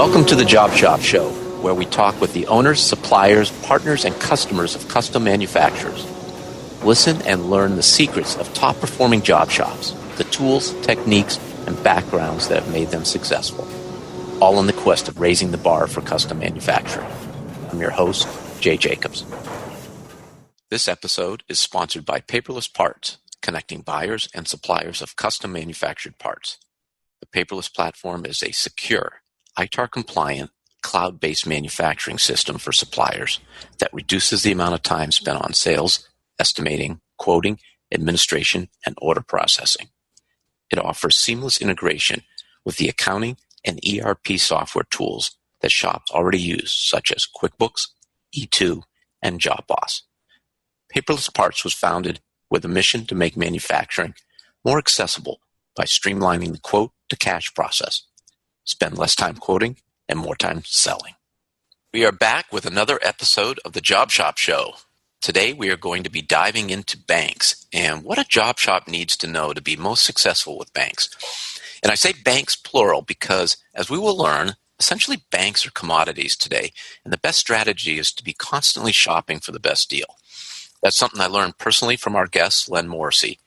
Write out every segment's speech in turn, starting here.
Welcome to the Job Shop Show, where we talk with the owners, suppliers, partners, and customers of custom manufacturers. Listen and learn the secrets of top-performing job shops, the tools, techniques, and backgrounds that have made them successful, all in the quest of raising the bar for custom manufacturing. I'm your host, Jay Jacobs. This episode is sponsored by Paperless Parts, connecting buyers and suppliers of custom manufactured parts. The Paperless platform is a secure, ITAR-compliant, cloud-based manufacturing system for suppliers that reduces the amount of time spent on sales, estimating, quoting, administration, and order processing. It offers seamless integration with the accounting and ERP software tools that shops already use, such as QuickBooks, E2, and JobBoss. Paperless Parts was founded with a mission to make manufacturing more accessible by streamlining the quote-to-cash process. Spend less time quoting and more time selling. We are back with another episode of the Job Shop Show. Today we are going to be diving into banks and what a job shop needs to know to be most successful with banks. And I say banks plural because, as we will learn, essentially banks are commodities today, and the best strategy is to be constantly shopping for the best deal. That's something I learned personally from our guest, Len Morrissey.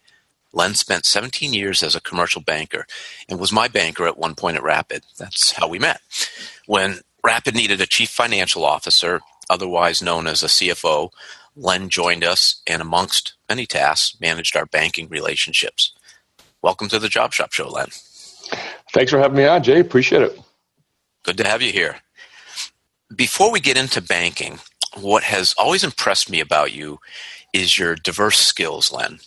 Len spent 17 years as a commercial banker and was my banker at one point at Rapid. That's how we met. When Rapid needed a chief financial officer, otherwise known as a CFO, Len joined us and, amongst many tasks, managed our banking relationships. Welcome to the Job Shop Show, Len. Thanks for having me on, Jay. Appreciate it. Good to have you here. Before we get into banking, what has always impressed me about you is your diverse skills, Len.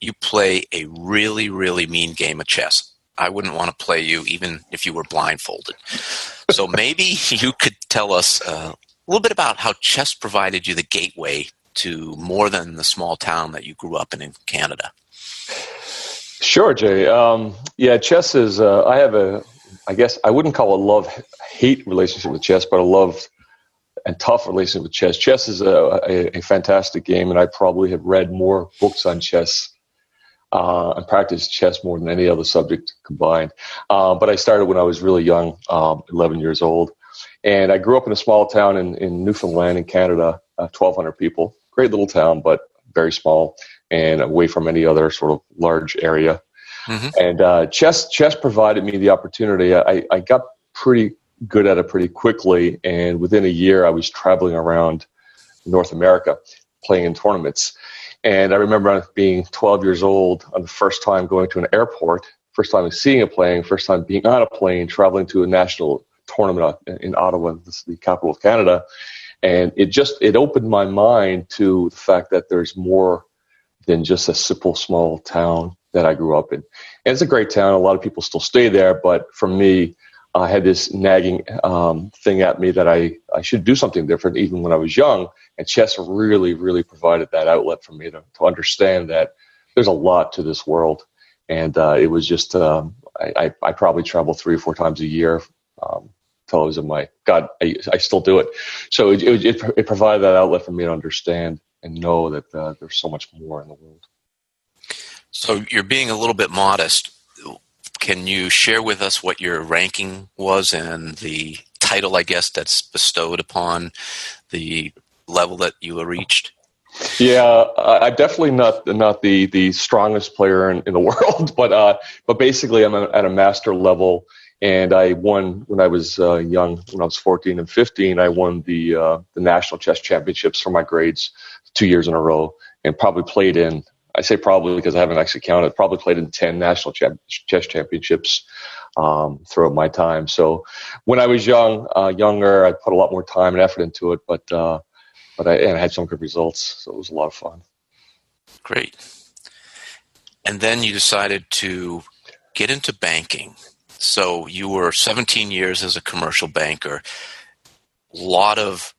You play a really, really mean game of chess. I wouldn't want to play you even if you were blindfolded. So maybe you could tell us a little bit about how chess provided you the gateway to more than the small town that you grew up in Canada. Sure, Jay. Chess is, I guess I wouldn't call it a love-hate relationship with chess, but a love and tough relationship with chess. Chess is a fantastic game, and I probably have read more books on chess and practiced chess more than any other subject combined. But I started when I was really young, 11 years old. And I grew up in a small town in Newfoundland in Canada, 1,200 people. Great little town, but very small and away from any other sort of large area. Mm-hmm. And chess provided me the opportunity. I got pretty good at it pretty quickly. And within a year, I was traveling around North America playing in tournaments. And I remember being 12 years old on the first time going to an airport, first time seeing a plane, first time being on a plane, traveling to a national tournament in Ottawa, the capital of Canada. And it opened my mind to the fact that there's more than just a simple small town that I grew up in. And it's a great town. A lot of people still stay there. But for me, I had this nagging thing at me that I should do something different even when I was young. And chess really, really provided that outlet for me to understand that there's a lot to this world. And it was just, I probably travel 3 or 4 times a year till I was in I still do it. So it provided that outlet for me to understand and know that there's so much more in the world. So you're being a little bit modest. Can you share with us what your ranking was and the title, I guess, that's bestowed upon the level that you reached? Yeah, I'm definitely not the strongest player in the world, but basically I'm at a master level, and I won when I was young. When I was 14 and 15, I won the national chess championships for my grades 2 years in a row, and probably played in. I say probably because I haven't actually counted. Probably played in 10 national chess championships throughout my time. So when I was younger, I put a lot more time and effort into it, but I had some good results. So it was a lot of fun. Great. And then you decided to get into banking. So you were 17 years as a commercial banker. A lot of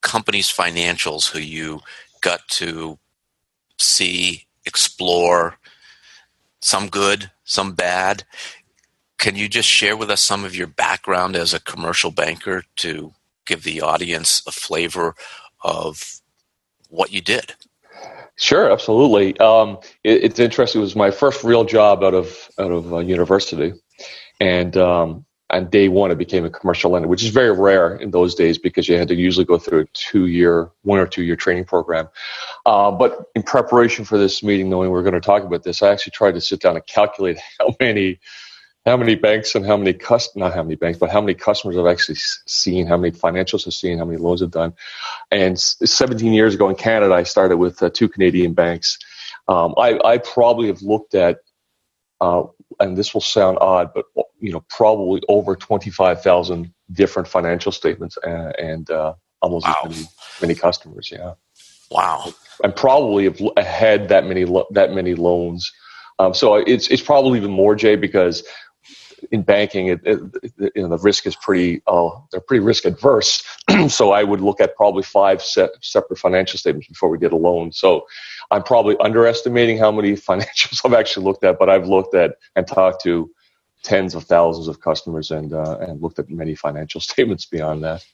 companies' financials who you got to see, explore, some good, some bad. Can you just share with us some of your background as a commercial banker to give the audience a flavor of what you did? Sure, absolutely. It's interesting. It was my first real job out of university, and on day one, it became a commercial lender, which is very rare in those days because you had to usually go through a 1 or 2 year training program. But in preparation for this meeting, knowing we're going to talk about this, I actually tried to sit down and calculate how many banks and how many customers I've actually seen, how many financials I've seen, how many loans I've done. And 17 years ago in Canada, I started with 2 Canadian banks. I probably have looked at, and this will sound odd, but probably over 25,000 different financial statements and almost as many customers. Yeah. Wow. And probably have had that many loans. So it's probably even more, Jay, because in banking, the risk is they're pretty risk adverse. So I would look at probably 5 separate financial statements before we did a loan. So I'm probably underestimating how many financials I've actually looked at, but I've looked at and talked to tens of thousands of customers and looked at many financial statements beyond that.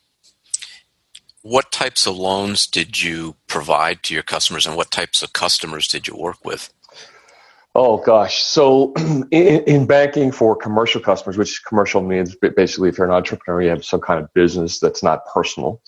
What types of loans did you provide to your customers, and what types of customers did you work with? Oh, gosh. So in banking for commercial customers, which commercial means basically if you're an entrepreneur, you have some kind of business that's not personal.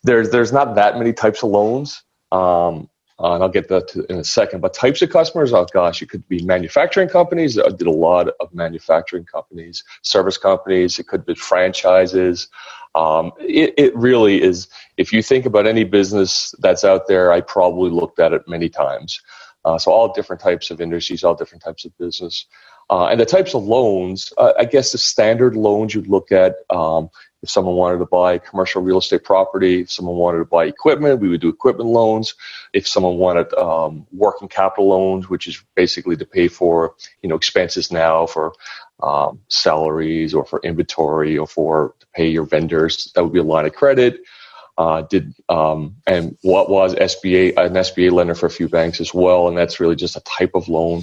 There's not that many types of loans. And I'll get that in a second. But types of customers, oh, gosh, it could be manufacturing companies. I did a lot of manufacturing companies, service companies. It could be franchises. It really is. If you think about any business that's out there, I probably looked at it many times. So all different types of industries, all different types of business. And the types of loans, I guess the standard loans you'd look at, if someone wanted to buy commercial real estate property, if someone wanted to buy equipment, we would do equipment loans. If someone wanted working capital loans, which is basically to pay for expenses now for salaries or for inventory or to pay your vendors, that would be a line of credit. And what was an SBA lender for a few banks as well, and that's really just a type of loan.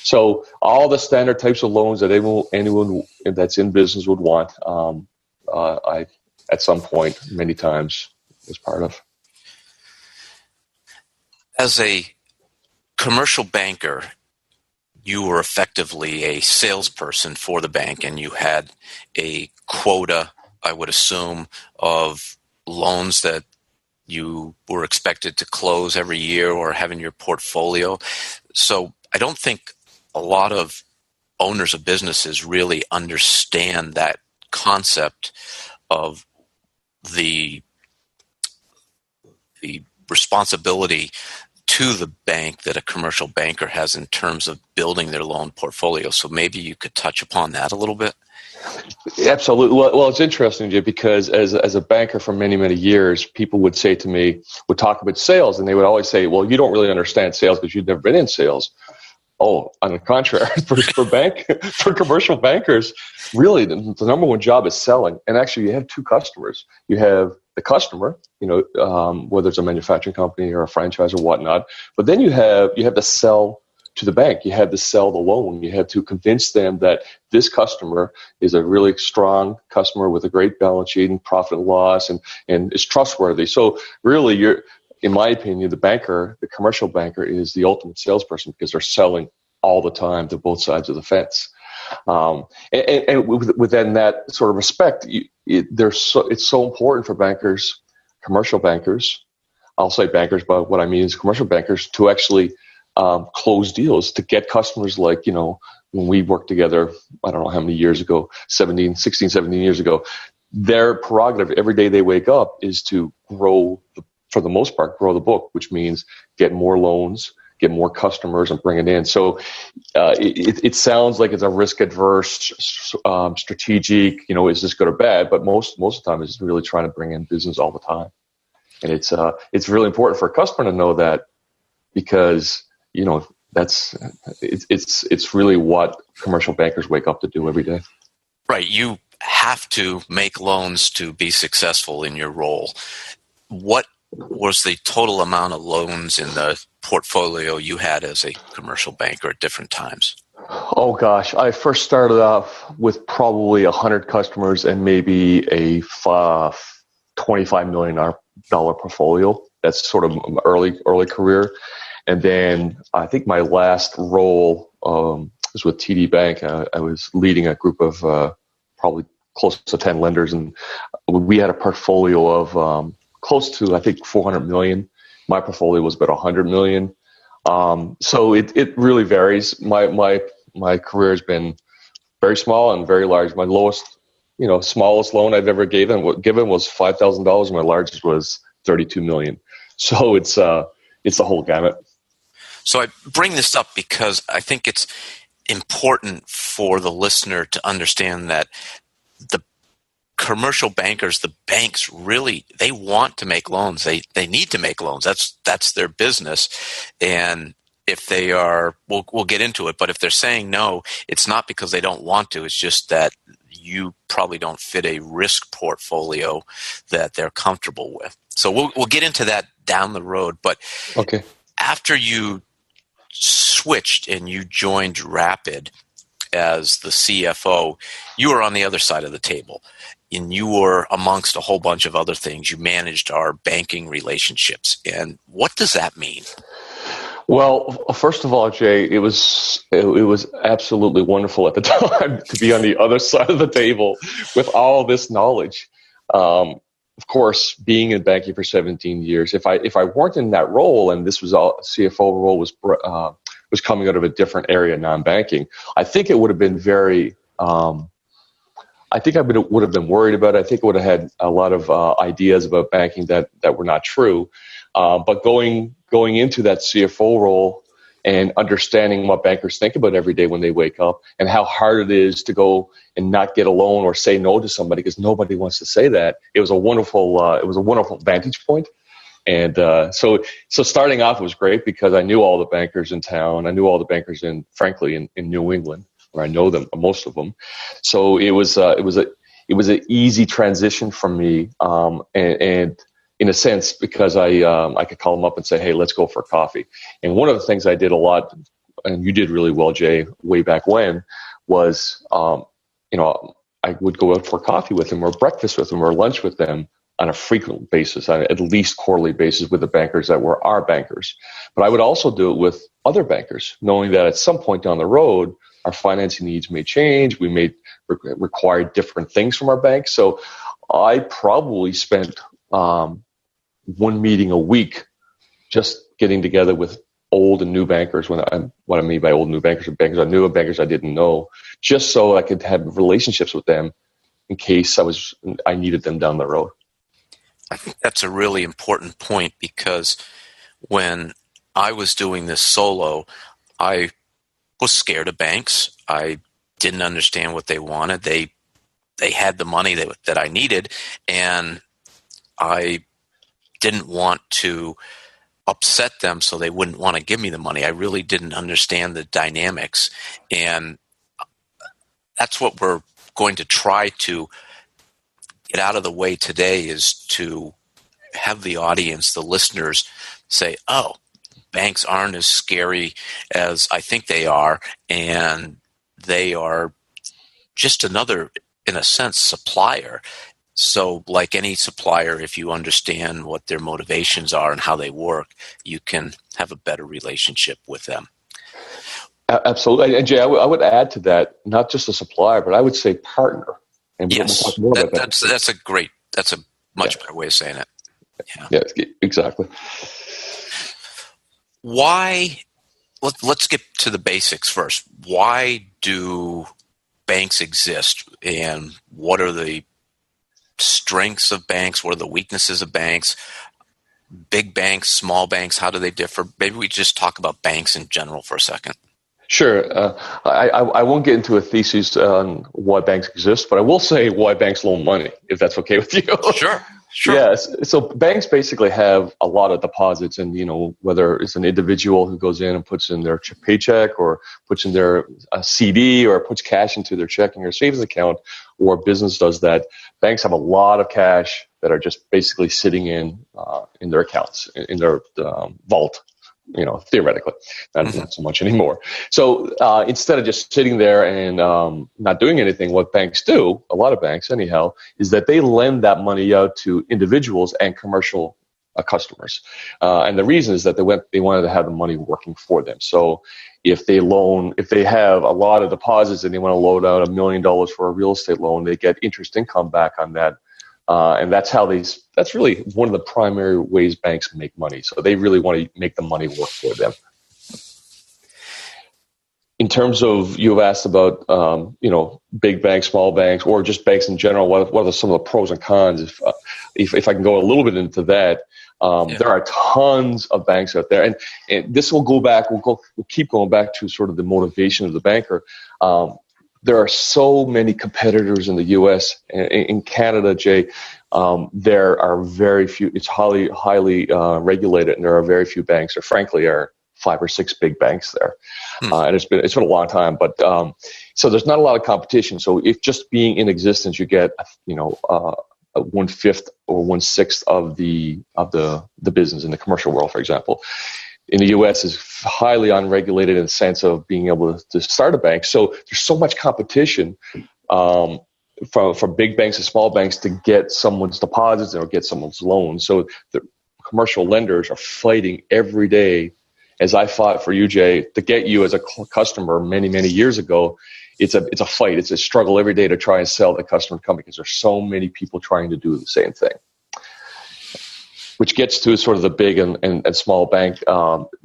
So all the standard types of loans that anyone that's in business would want, I at some point, many times, was part of. As a commercial banker, you were effectively a salesperson for the bank, and you had a quota, I would assume, of loans that you were expected to close every year or have in your portfolio. So I don't think a lot of owners of businesses really understand that concept of the responsibility to the bank that a commercial banker has in terms of building their loan portfolio. So maybe you could touch upon that a little bit. Absolutely. Well, it's interesting, Jay, because as a banker for many, many years, people would say to me, would talk about sales, and they would always say, well, you don't really understand sales because you've never been in sales. Oh, on the contrary, for commercial bankers, really the number one job is selling. And actually, you have 2 customers. You have the customer, whether it's a manufacturing company or a franchise or whatnot. But then you have to sell to the bank. You have to sell the loan. You have to convince them that this customer is a really strong customer with a great balance sheet and profit and loss and is trustworthy. So really, in my opinion, the commercial banker is the ultimate salesperson because they're selling all the time to both sides of the fence. And within that sort of respect, it's so important for bankers, commercial bankers, I'll say bankers, but what I mean is commercial bankers, to actually close deals, to get customers like, when we worked together, I don't know how many years ago, 16, 17 years ago, their prerogative every day they wake up is to for the most part, grow the book, which means get more loans, get more customers, and bring it in. So it sounds like it's a risk-adverse, strategic, is this good or bad? But most of the time, it's really trying to bring in business all the time. And it's really important for a customer to know that because, it's really what commercial bankers wake up to do every day. Right. You have to make loans to be successful in your role. What was the total amount of loans in the portfolio you had as a commercial banker at different times? Oh, gosh. I first started off with probably 100 customers and maybe a $25 million portfolio. That's sort of early career. And then I think my last role was with TD Bank. I was leading a group of probably close to 10 lenders, and we had a portfolio of close to, I think, 400 million. My portfolio was about 100 million. So it really varies. My career has been very small and very large. My lowest, smallest loan I've ever given was $5,000. My largest was 32 million. So it's the whole gamut. So I bring this up because I think it's important for the listener to understand that the commercial bankers, the banks, really, they want to make loans. They need to make loans. That's their business. And if they are, we'll get into it, but if they're saying no, it's not because they don't want to. It's just that you probably don't fit a risk portfolio that they're comfortable with. So we'll get into that down the road. But okay, after you switched and you joined Rapid as the CFO, you were on the other side of the table, and you were amongst a whole bunch of other things. You managed our banking relationships. And what does that mean? Well, first of all, Jay, it was absolutely wonderful at the time to be on the other side of the table with all this knowledge. Of course, being in banking for 17 years, if I weren't in that role, and this was all CFO role was coming out of a different area, non-banking, I think it would have been very. I think I would have been worried about it. I think I would have had a lot of ideas about banking that were not true. But going into that CFO role and understanding what bankers think about every day when they wake up, and how hard it is to go and not get a loan or say no to somebody because nobody wants to say that, it was a wonderful vantage point. And so starting off was great because I knew all the bankers in town. I knew all the bankers in New England, where I know them, most of them. So it was an easy transition for me, and in a sense, because I could call them up and say, hey, let's go for coffee. And one of the things I did a lot, and you did really well, Jay, way back when, was I would go out for coffee with them, or breakfast with them, or lunch with them on a frequent basis, on at least quarterly basis, with the bankers that were our bankers. But I would also do it with other bankers, knowing that at some point down the road, our financing needs may change. We may require different things from our bank. So I probably spent one meeting a week just getting together with old and new bankers. What I mean by old and new bankers are bankers I knew and bankers I didn't know, just so I could have relationships with them in case I needed them down the road. I think that's a really important point, because when I was doing this solo, I was scared of banks. I didn't understand what they wanted. They had the money that I needed, and I didn't want to upset them so they wouldn't want to give me the money. I really didn't understand the dynamics. And that's what we're going to try to get out of the way today, is to have the audience, the listeners, say, oh, banks aren't as scary as I think they are, and they are just another, in a sense, supplier. So like any supplier, if you understand what their motivations are and how they work, you can have a better relationship with them. Absolutely. And Jay, I would add to that, not just a supplier, but I would say partner. And yes, that's a much better way of saying it. Yeah, exactly. Why? Let's get to the basics first. Why do banks exist, and what are the strengths of banks? What are the weaknesses of banks? Big banks, small banks, how do they differ? Maybe we just talk about banks in general for a second. Sure. I won't get into a thesis on why banks exist, but I will say why banks loan money, if that's okay with you. Sure. Yes. So banks basically have a lot of deposits, and whether it's an individual who goes in and puts in their paycheck, or puts in their CD, or puts cash into their checking or savings account, or a business does that, banks have a lot of cash that are just basically sitting in their accounts, in their vault. Theoretically, not so much anymore. So instead of just sitting there and not doing anything, what banks do, a lot of banks anyhow, is that they lend that money out to individuals and commercial customers. And the reason is that they wanted to have the money working for them. So if they have a lot of deposits and they want to load out $1 million for a real estate loan, they get interest income back on that. And that's really one of the primary ways banks make money. So they really want to make the money work for them. In terms of, you've asked about, big banks, small banks, or just banks in general, what are some of the pros and cons? If I can go a little bit into that, there are tons of banks out there. And this will go back, we'll keep going back to sort of the motivation of the banker. There are so many competitors in the U.S. In Canada, Jay. There are very few. It's highly regulated, and there are very few banks. There, frankly, are 5 or 6 big banks there, and it's been a long time. But so there's not a lot of competition. So if just being in existence, you get 1/5 or 1/6 of the business in the commercial world, for example. In the U.S. is highly unregulated in the sense of being able to start a bank. So there's so much competition from big banks and small banks to get someone's deposits or get someone's loans. So the commercial lenders are fighting every day, as I fought for you, Jay, to get you as a customer many, many years ago. It's a fight. It's a struggle every day to try and sell the customer company because there's so many people trying to do the same thing. Which gets to sort of the big and small bank.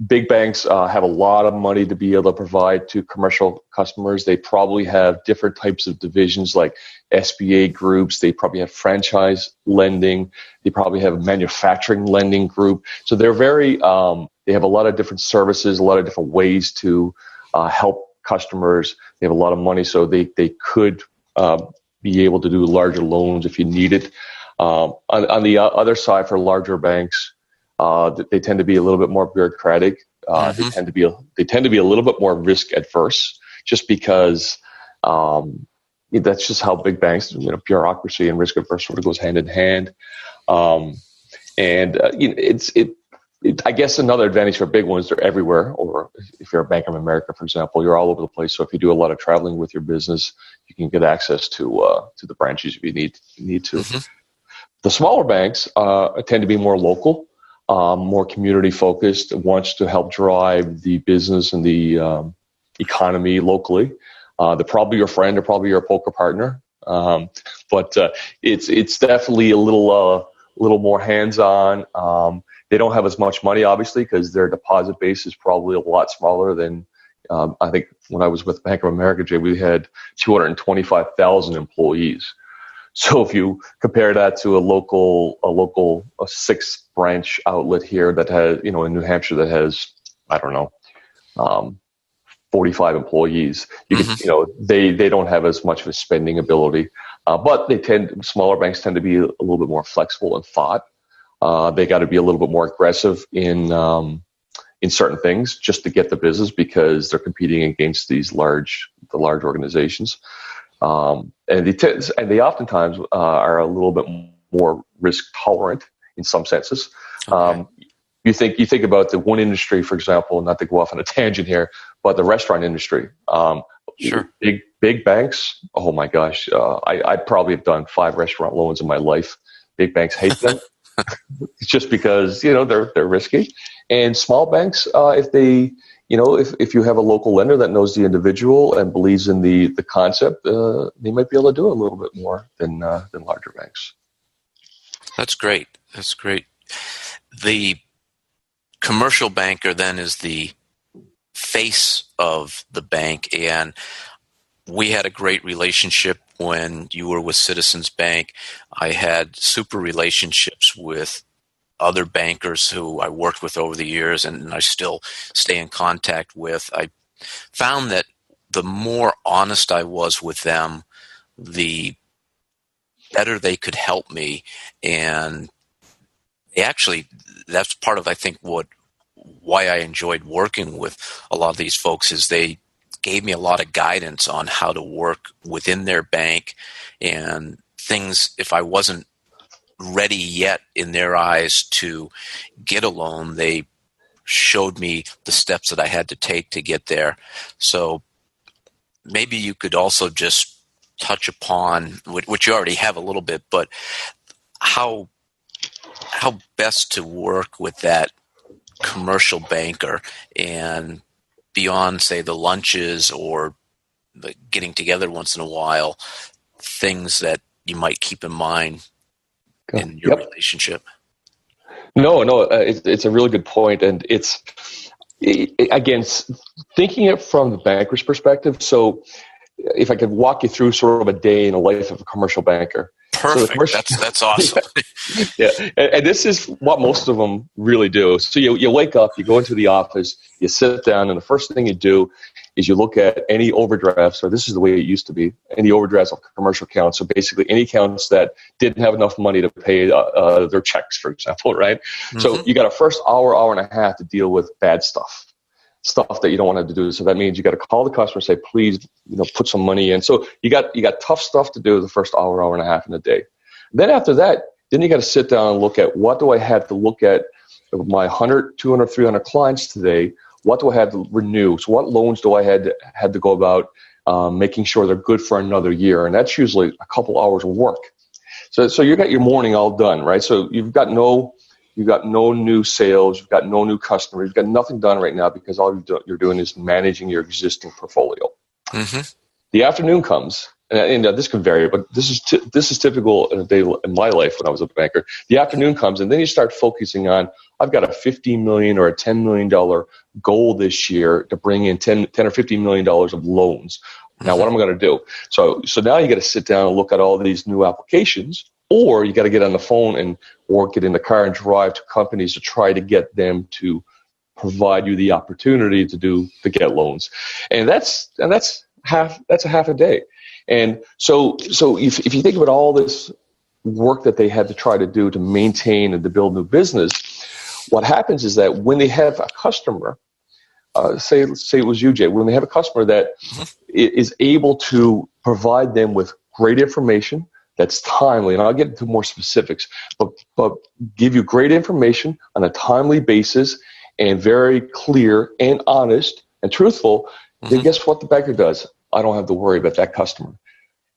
Big banks have a lot of money to be able to provide to commercial customers. They probably have different types of divisions like SBA groups. They probably have franchise lending. They probably have a manufacturing lending group. So they're they have a lot of different services, a lot of different ways to help customers. They have a lot of money, so they could be able to do larger loans if you need it. On the other side, for larger banks, they tend to be a little bit more bureaucratic. They tend to be a little bit more risk adverse, just because that's just how big banks, bureaucracy and risk adverse sort of goes hand in hand. I guess another advantage for big ones, they're everywhere. Or if you're a Bank of America, for example, you're all over the place. So if you do a lot of traveling with your business, you can get access to the branches if you need to. Mm-hmm. The smaller banks tend to be more local, more community focused, wants to help drive the business and the economy locally. They're probably your friend, they're probably your poker partner, but it's definitely a little more hands-on. They don't have as much money, obviously, because their deposit base is probably a lot smaller than. I think when I was with Bank of America, Jay, we had 225,000 employees. So if you compare that to a local 6-branch outlet here that has, in New Hampshire that has, 45 employees, they don't have as much of a spending ability, but smaller banks tend to be a little bit more flexible in thought. They got to be a little bit more aggressive in certain things just to get the business because they're competing against the large organizations. And they oftentimes are a little bit more risk tolerant in some senses. Okay. You think about the one industry, for example, not to go off on a tangent here, but the restaurant industry. Sure. Big banks. Oh my gosh, I probably have done 5 restaurant loans in my life. Big banks hate them. It's just because they're risky. And small banks, if you have a local lender that knows the individual and believes in the concept, they might be able to do a little bit more than larger banks. That's great. The commercial banker then is the face of the bank, and we had a great relationship when you were with Citizens Bank. I had super relationships with other bankers who I worked with over the years and I still stay in contact with. I found that the more honest I was with them, the better they could help me. And that's part of, I think, why I enjoyed working with a lot of these folks is they gave me a lot of guidance on how to work within their bank and things. If I wasn't ready yet in their eyes to get a loan, they showed me the steps that I had to take to get there. So maybe you could also just touch upon, which you already have a little bit, but how how best to work with that commercial banker, and beyond, say, the lunches or the getting together once in a while, things that you might keep in mind in your Yep. relationship? No, it's a really good point, and again, thinking it from the banker's perspective. So, if I could walk you through sort of a day in the life of a commercial banker. Perfect. So That's awesome. yeah, and this is what most of them really do. So you wake up, you go into the office, you sit down, and the first thing you do is you look at any overdrafts, or this is the way it used to be, any overdrafts of commercial accounts. So basically any accounts that didn't have enough money to pay their checks, for example, right? Mm-hmm. So you got a first hour and a half to deal with bad stuff that you don't want to do. So that means you got to call the customer and say, please, put some money in. So you got tough stuff to do the first hour and a half in the day. Then after that, then you got to sit down and look at, what do I have to look at my 100, 200, 300 clients today? What do I have to renew? So what loans do I had to go about making sure they're good for another year? And that's usually a couple hours of work. So you got your morning all done, right? So you've got no new sales, you've got no new customers, you've got nothing done right now, because all you're doing is managing your existing portfolio. Mm-hmm. The afternoon comes, and this can vary, but this is typical in a day in my life when I was a banker. The afternoon comes, and then you start focusing on, I've got a $15 million or a $10 million goal this year to bring in $10 or $15 million of loans. Now, what am I going to do? So now you got to sit down and look at all these new applications, or you got to get on the phone or get in the car and drive to companies to try to get them to provide you the opportunity to get loans. And that's a half a day. And so if you think about all this work that they had to try to do to maintain and to build new business, what happens is that when they have a customer, say it was you, Jay, when they have a customer that is able to provide them with great information that's timely, and I'll get into more specifics, but give you great information on a timely basis and very clear and honest and truthful, then guess what the banker does? I don't have to worry about that customer.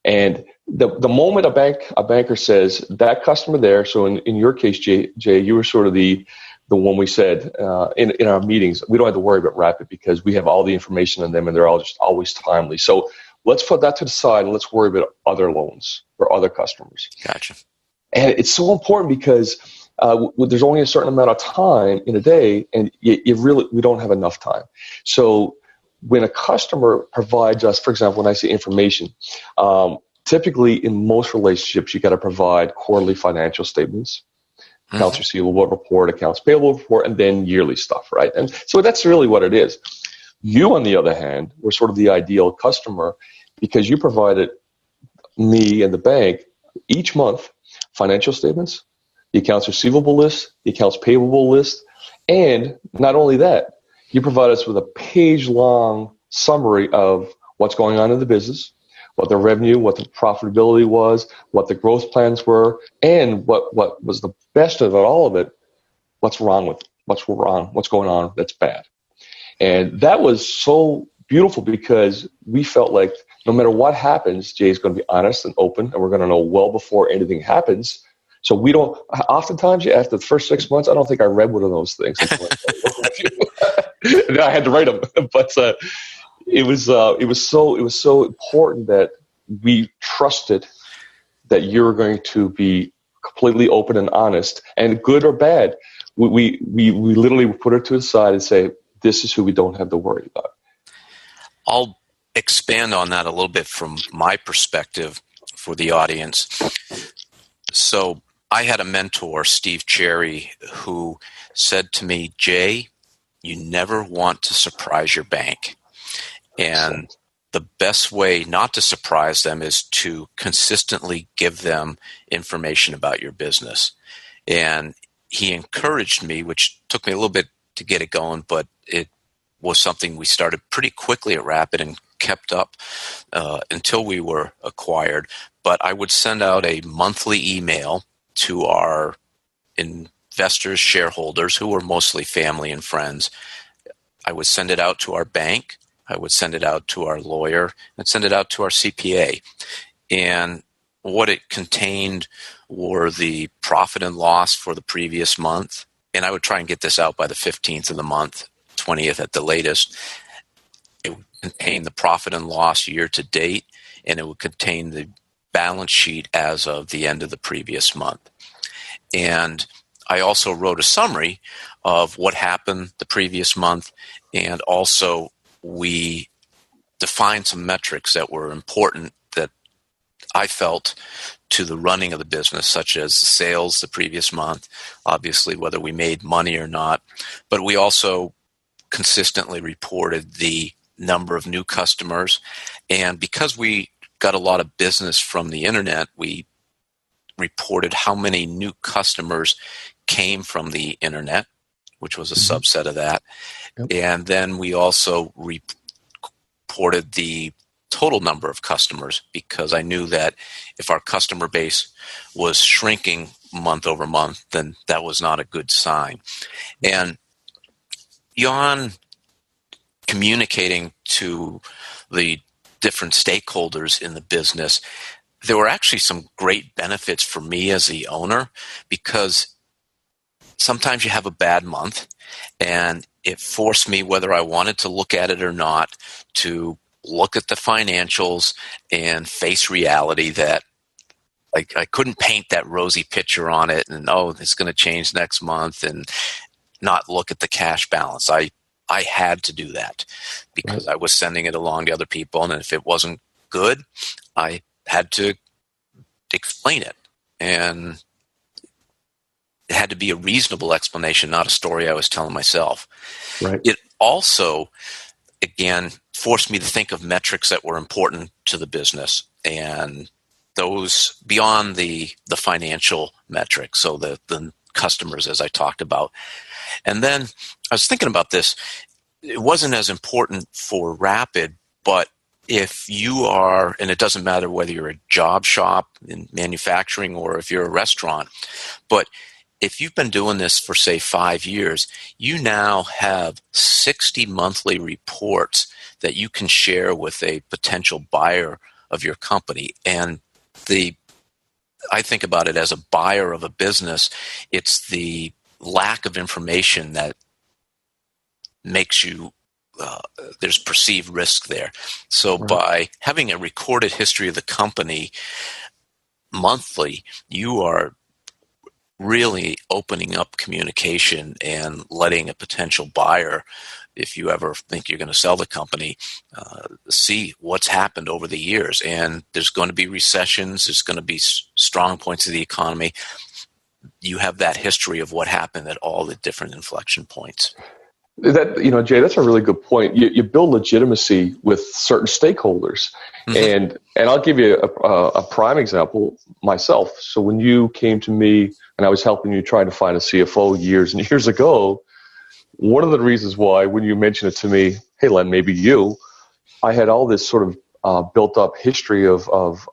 And the moment a banker says that customer there, so in your case, Jay, you were sort of the one we said in our meetings, we don't have to worry about Rapid because we have all the information on them and they're all just always timely. So let's put that to the side and let's worry about other loans or other customers. Gotcha. And it's so important because there's only a certain amount of time in a day, and we don't have enough time. So when a customer provides us, for example, when I say information, typically in most relationships, you got to provide quarterly financial statements, accounts receivable report, accounts payable report, and then yearly stuff, right? And so that's really what it is. You, on the other hand, were sort of the ideal customer because you provided me and the bank each month financial statements, the accounts receivable list, the accounts payable list, and not only that, you provide us with a page-long summary of what's going on in the business, what the revenue, what the profitability was, what the growth plans were, and what was the best of all of it, what's going on that's bad. And that was so beautiful because we felt like no matter what happens, Jay's going to be honest and open, and we're going to know well before anything happens. So we don't, oftentimes after the first 6 months, I don't think I read one of those things. And I had to write them, but it was so important that we trusted that you were going to be completely open and honest, and good or bad, we literally put it to the side and say, this is who we don't have to worry about. I'll expand on that a little bit from my perspective for the audience. So I had a mentor, Steve Cherry, who said to me, Jay, you never want to surprise your bank. And the best way not to surprise them is to consistently give them information about your business. And he encouraged me, which took me a little bit to get it going, but it was something we started pretty quickly at Rapid and kept up until we were acquired. But I would send out a monthly email to our investors, shareholders, who were mostly family and friends. I would send it out to our bank. I would send it out to our lawyer and send it out to our CPA. And what it contained were the profit and loss for the previous month. And I would try and get this out by the 15th of the month, 20th at the latest. It would contain the profit and loss year to date, and it would contain the balance sheet as of the end of the previous month. And I also wrote a summary of what happened the previous month, and also we defined some metrics that were important that I felt to the running of the business, such as sales the previous month, obviously whether we made money or not. But we also consistently reported the number of new customers. And because we got a lot of business from the internet, we reported how many new customers came from the internet, which was a subset of that. Yep. And then we also reported the total number of customers, because I knew that if our customer base was shrinking month over month, then that was not a good sign. And beyond communicating to the different stakeholders in the business, there were actually some great benefits for me as the owner, because sometimes you have a bad month, and it forced me, whether I wanted to look at it or not, to look at the financials and face reality that I couldn't paint that rosy picture on it and, it's going to change next month, and not look at the cash balance. I had to do that because I was sending it along to other people, and if it wasn't good, I had to explain it. And it had to be a reasonable explanation, not a story I was telling myself. Right. It also, again, forced me to think of metrics that were important to the business, and those beyond the financial metrics, so the customers, as I talked about. And then I was thinking about this. It wasn't as important for Rapid, but if you are, and it doesn't matter whether you're a job shop in manufacturing or if you're a restaurant, but if you've been doing this for, say, 5 years, you now have 60 monthly reports that you can share with a potential buyer of your company. And I think about it as a buyer of a business. It's the lack of information that makes you, there's perceived risk there. So by having a recorded history of the company monthly, you are really opening up communication and letting a potential buyer, if you ever think you're going to sell the company, see what's happened over the years. And there's going to be recessions. There's going to be strong points of the economy. You have that history of what happened at all the different inflection points. Jay, that's a really good point. You build legitimacy with certain stakeholders. Mm-hmm. And I'll give you a prime example myself. So when you came to me and I was helping you try to find a CFO years and years ago, one of the reasons why, when you mentioned it to me, hey, Len, maybe you, I had all this sort of built up history of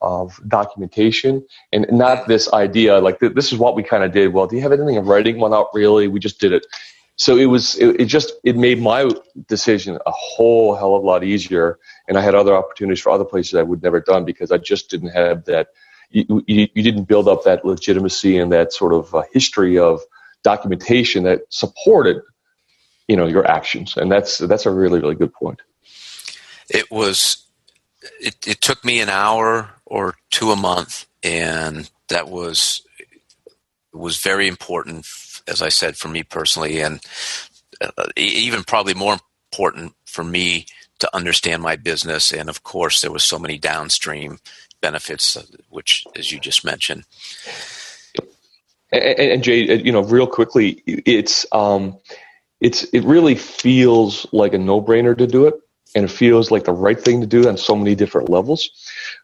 documentation, and not this idea like this is what we kind of did. Well, do you have anything in writing? Well, not really. We just did it. So it made my decision a whole hell of a lot easier, and I had other opportunities for other places I would never done because I just didn't have that. You didn't build up that legitimacy and that sort of history of documentation that supported, your actions, and that's a really, really good point. It took me an hour or two a month, and that was very important, as I said, for me personally, and even probably more important for me to understand my business. And of course, there was so many downstream benefits, which, as you just mentioned. And Jay, real quickly, it really feels like a no-brainer to do it, and it feels like the right thing to do on so many different levels.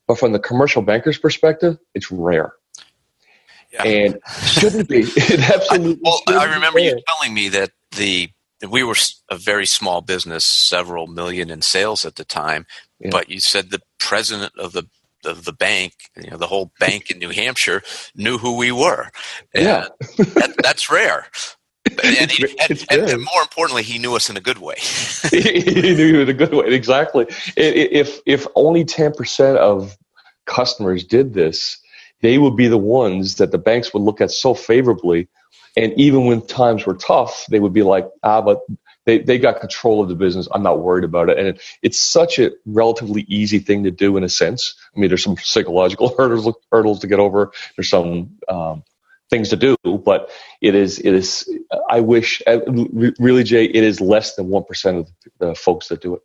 But from the commercial banker's perspective, it's rare. Yeah. And shouldn't be. It absolutely I remember you telling me that we were a very small business, several million in sales at the time, but you said the president of the bank, the whole bank in New Hampshire knew who we were. And that's rare. And more importantly, he knew us in a good way. He knew you in a good way, exactly. If only 10% of customers did this, they would be the ones that the banks would look at so favorably. And even when times were tough, they would be like, but they got control of the business. I'm not worried about it. And it's such a relatively easy thing to do in a sense. I mean, there's some psychological hurdles to get over. There's some things to do, but it is, I wish, really, Jay, it is less than 1% of the folks that do it.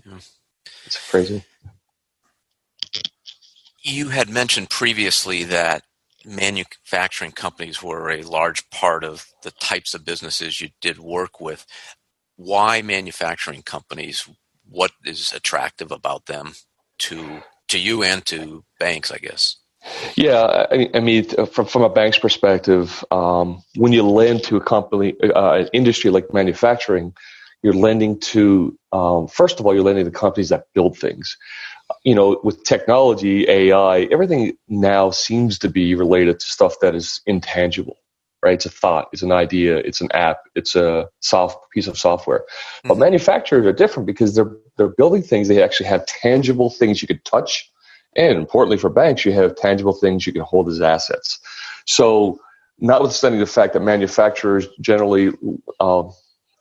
Yeah. It's crazy. You had mentioned previously that manufacturing companies were a large part of the types of businesses you did work with. Why manufacturing companies? What is attractive about them to you and to banks, I guess? Yeah, I mean, from a bank's perspective, when you lend to a company, an industry like manufacturing, you're lending to, first of all, you're lending to companies that build things. With technology, AI, everything now seems to be related to stuff that is intangible, right? It's a thought, it's an idea, it's an app, it's a piece of software. Mm-hmm. But manufacturers are different because they're building things. They actually have tangible things you could touch. And importantly for banks, you have tangible things you can hold as assets. So notwithstanding the fact that manufacturers generally, for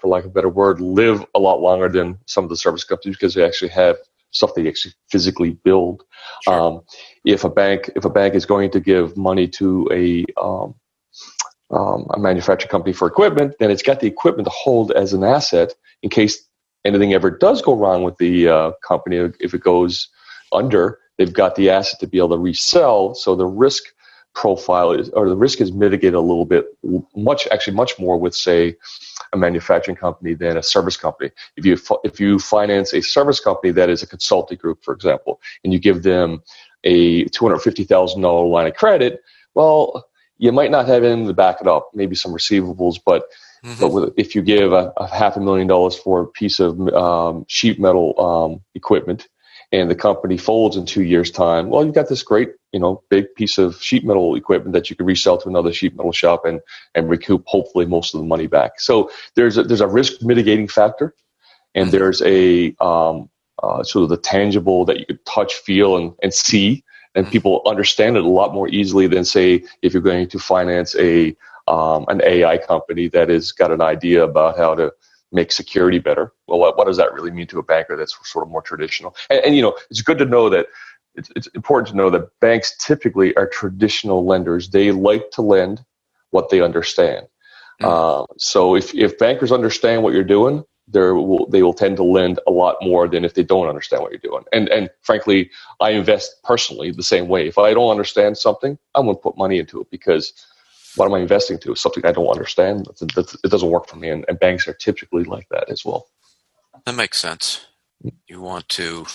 lack of a better word, live a lot longer than some of the service companies because they actually have stuff they actually physically build. Sure. If a bank is going to give money to a manufacturing company for equipment, then it's got the equipment to hold as an asset in case anything ever does go wrong with the company. If it goes under, they've got the asset to be able to resell. So the risk profile the risk is mitigated a little bit, much more with, say, a manufacturing company than a service company. If you finance a service company that is a consulting group, for example, and you give them a $250,000 line of credit, well, you might not have anything to back it up, maybe some receivables, but if you give a $500,000 for a piece of sheet metal equipment, and the company folds in 2 years' time, well, you've got this great, big piece of sheet metal equipment that you could resell to another sheet metal shop and recoup hopefully most of the money back. So there's a risk mitigating factor, and there's a sort of the tangible that you could touch, feel, and see, and people understand it a lot more easily than, say, if you're going to finance an AI company that has got an idea about how to make security better. Well, what does that really mean to a banker that's sort of more traditional? And it's good to know that it's important to know that banks typically are traditional lenders. They like to lend what they understand. So if bankers understand what you're doing, they will tend to lend a lot more than if they don't understand what you're doing. And frankly, I invest personally the same way. If I don't understand something, I'm going to put money into it because what am I investing to? Something I don't understand. It doesn't work for me, and banks are typically like that as well. That makes sense. You want to,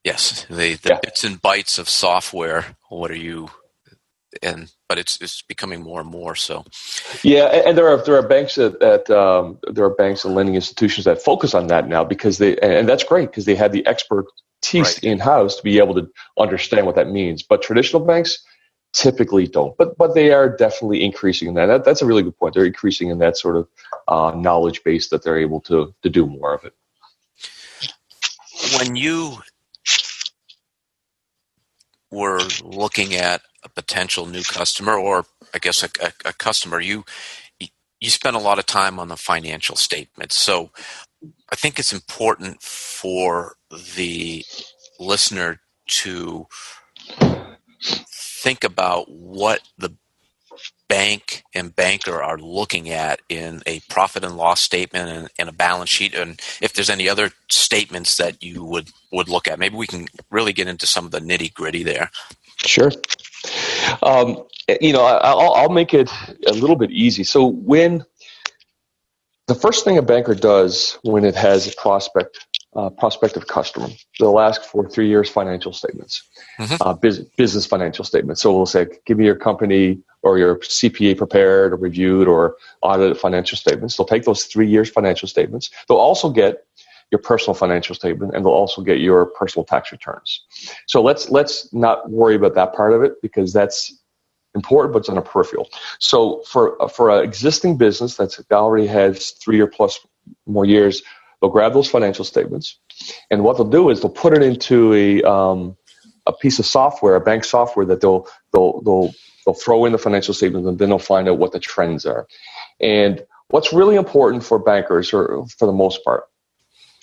yes, the bits and bytes of software. What are you? But it's becoming more and more so. Yeah, and there are banks there are banks and lending institutions that focus on that now because and that's great because they have the expertise in-house to be able to understand what that means. But traditional banks typically don't, but they are definitely increasing in that. That's a really good point. They're increasing in that sort of knowledge base that they're able to do more of it. When you were looking at a potential new customer, or I guess a customer, you spent a lot of time on the financial statements. So I think it's important for the listener to think about what the bank and banker are looking at in a profit and loss statement and a balance sheet, and if there's any other statements that you would look at. Maybe we can really get into some of the nitty-gritty there. Sure. I'll make it a little bit easy. So when the first thing a banker does when it has a prospective customer, they'll ask for 3 years financial statements, business financial statements. So we'll say, give me your company or your CPA prepared or reviewed or audited financial statements. They'll take those 3 years financial statements. They'll also get your personal financial statement, and they'll also get your personal tax returns. So let's not worry about that part of it because that's important, but it's on a peripheral. So for an existing business that already has 3 or plus more years, they'll grab those financial statements, and what they'll do is they'll put it into a piece of software, a bank software that they'll throw in the financial statements, and then they'll find out what the trends are. And what's really important for bankers, or for the most part,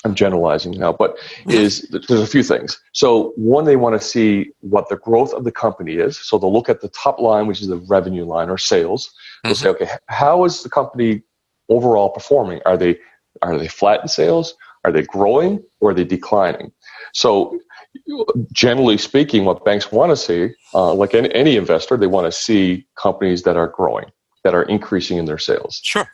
I'm generalizing now, but is there's a few things. So one, they want to see what the growth of the company is. So they'll look at the top line, which is the revenue line or sales. They'll say, okay, how is the company overall performing? Are they flat in sales? Are they growing, or are they declining? So generally speaking, what banks want to see, like any investor, they want to see companies that are growing, that are increasing in their sales. Sure.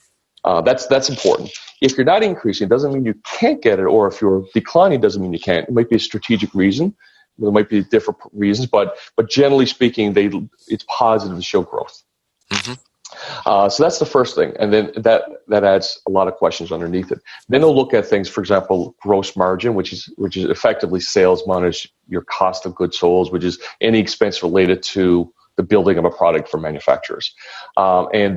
That's important. If you're not increasing, it doesn't mean you can't get it, or if you're declining, it doesn't mean you can't. It might be a strategic reason. There might be different reasons, but generally speaking, it's positive to show growth. So that's the first thing, and then that adds a lot of questions underneath it. Then they'll look at things, for example, gross margin, which is effectively sales minus your cost of goods sold, which is any expense related to the building of a product for manufacturers. And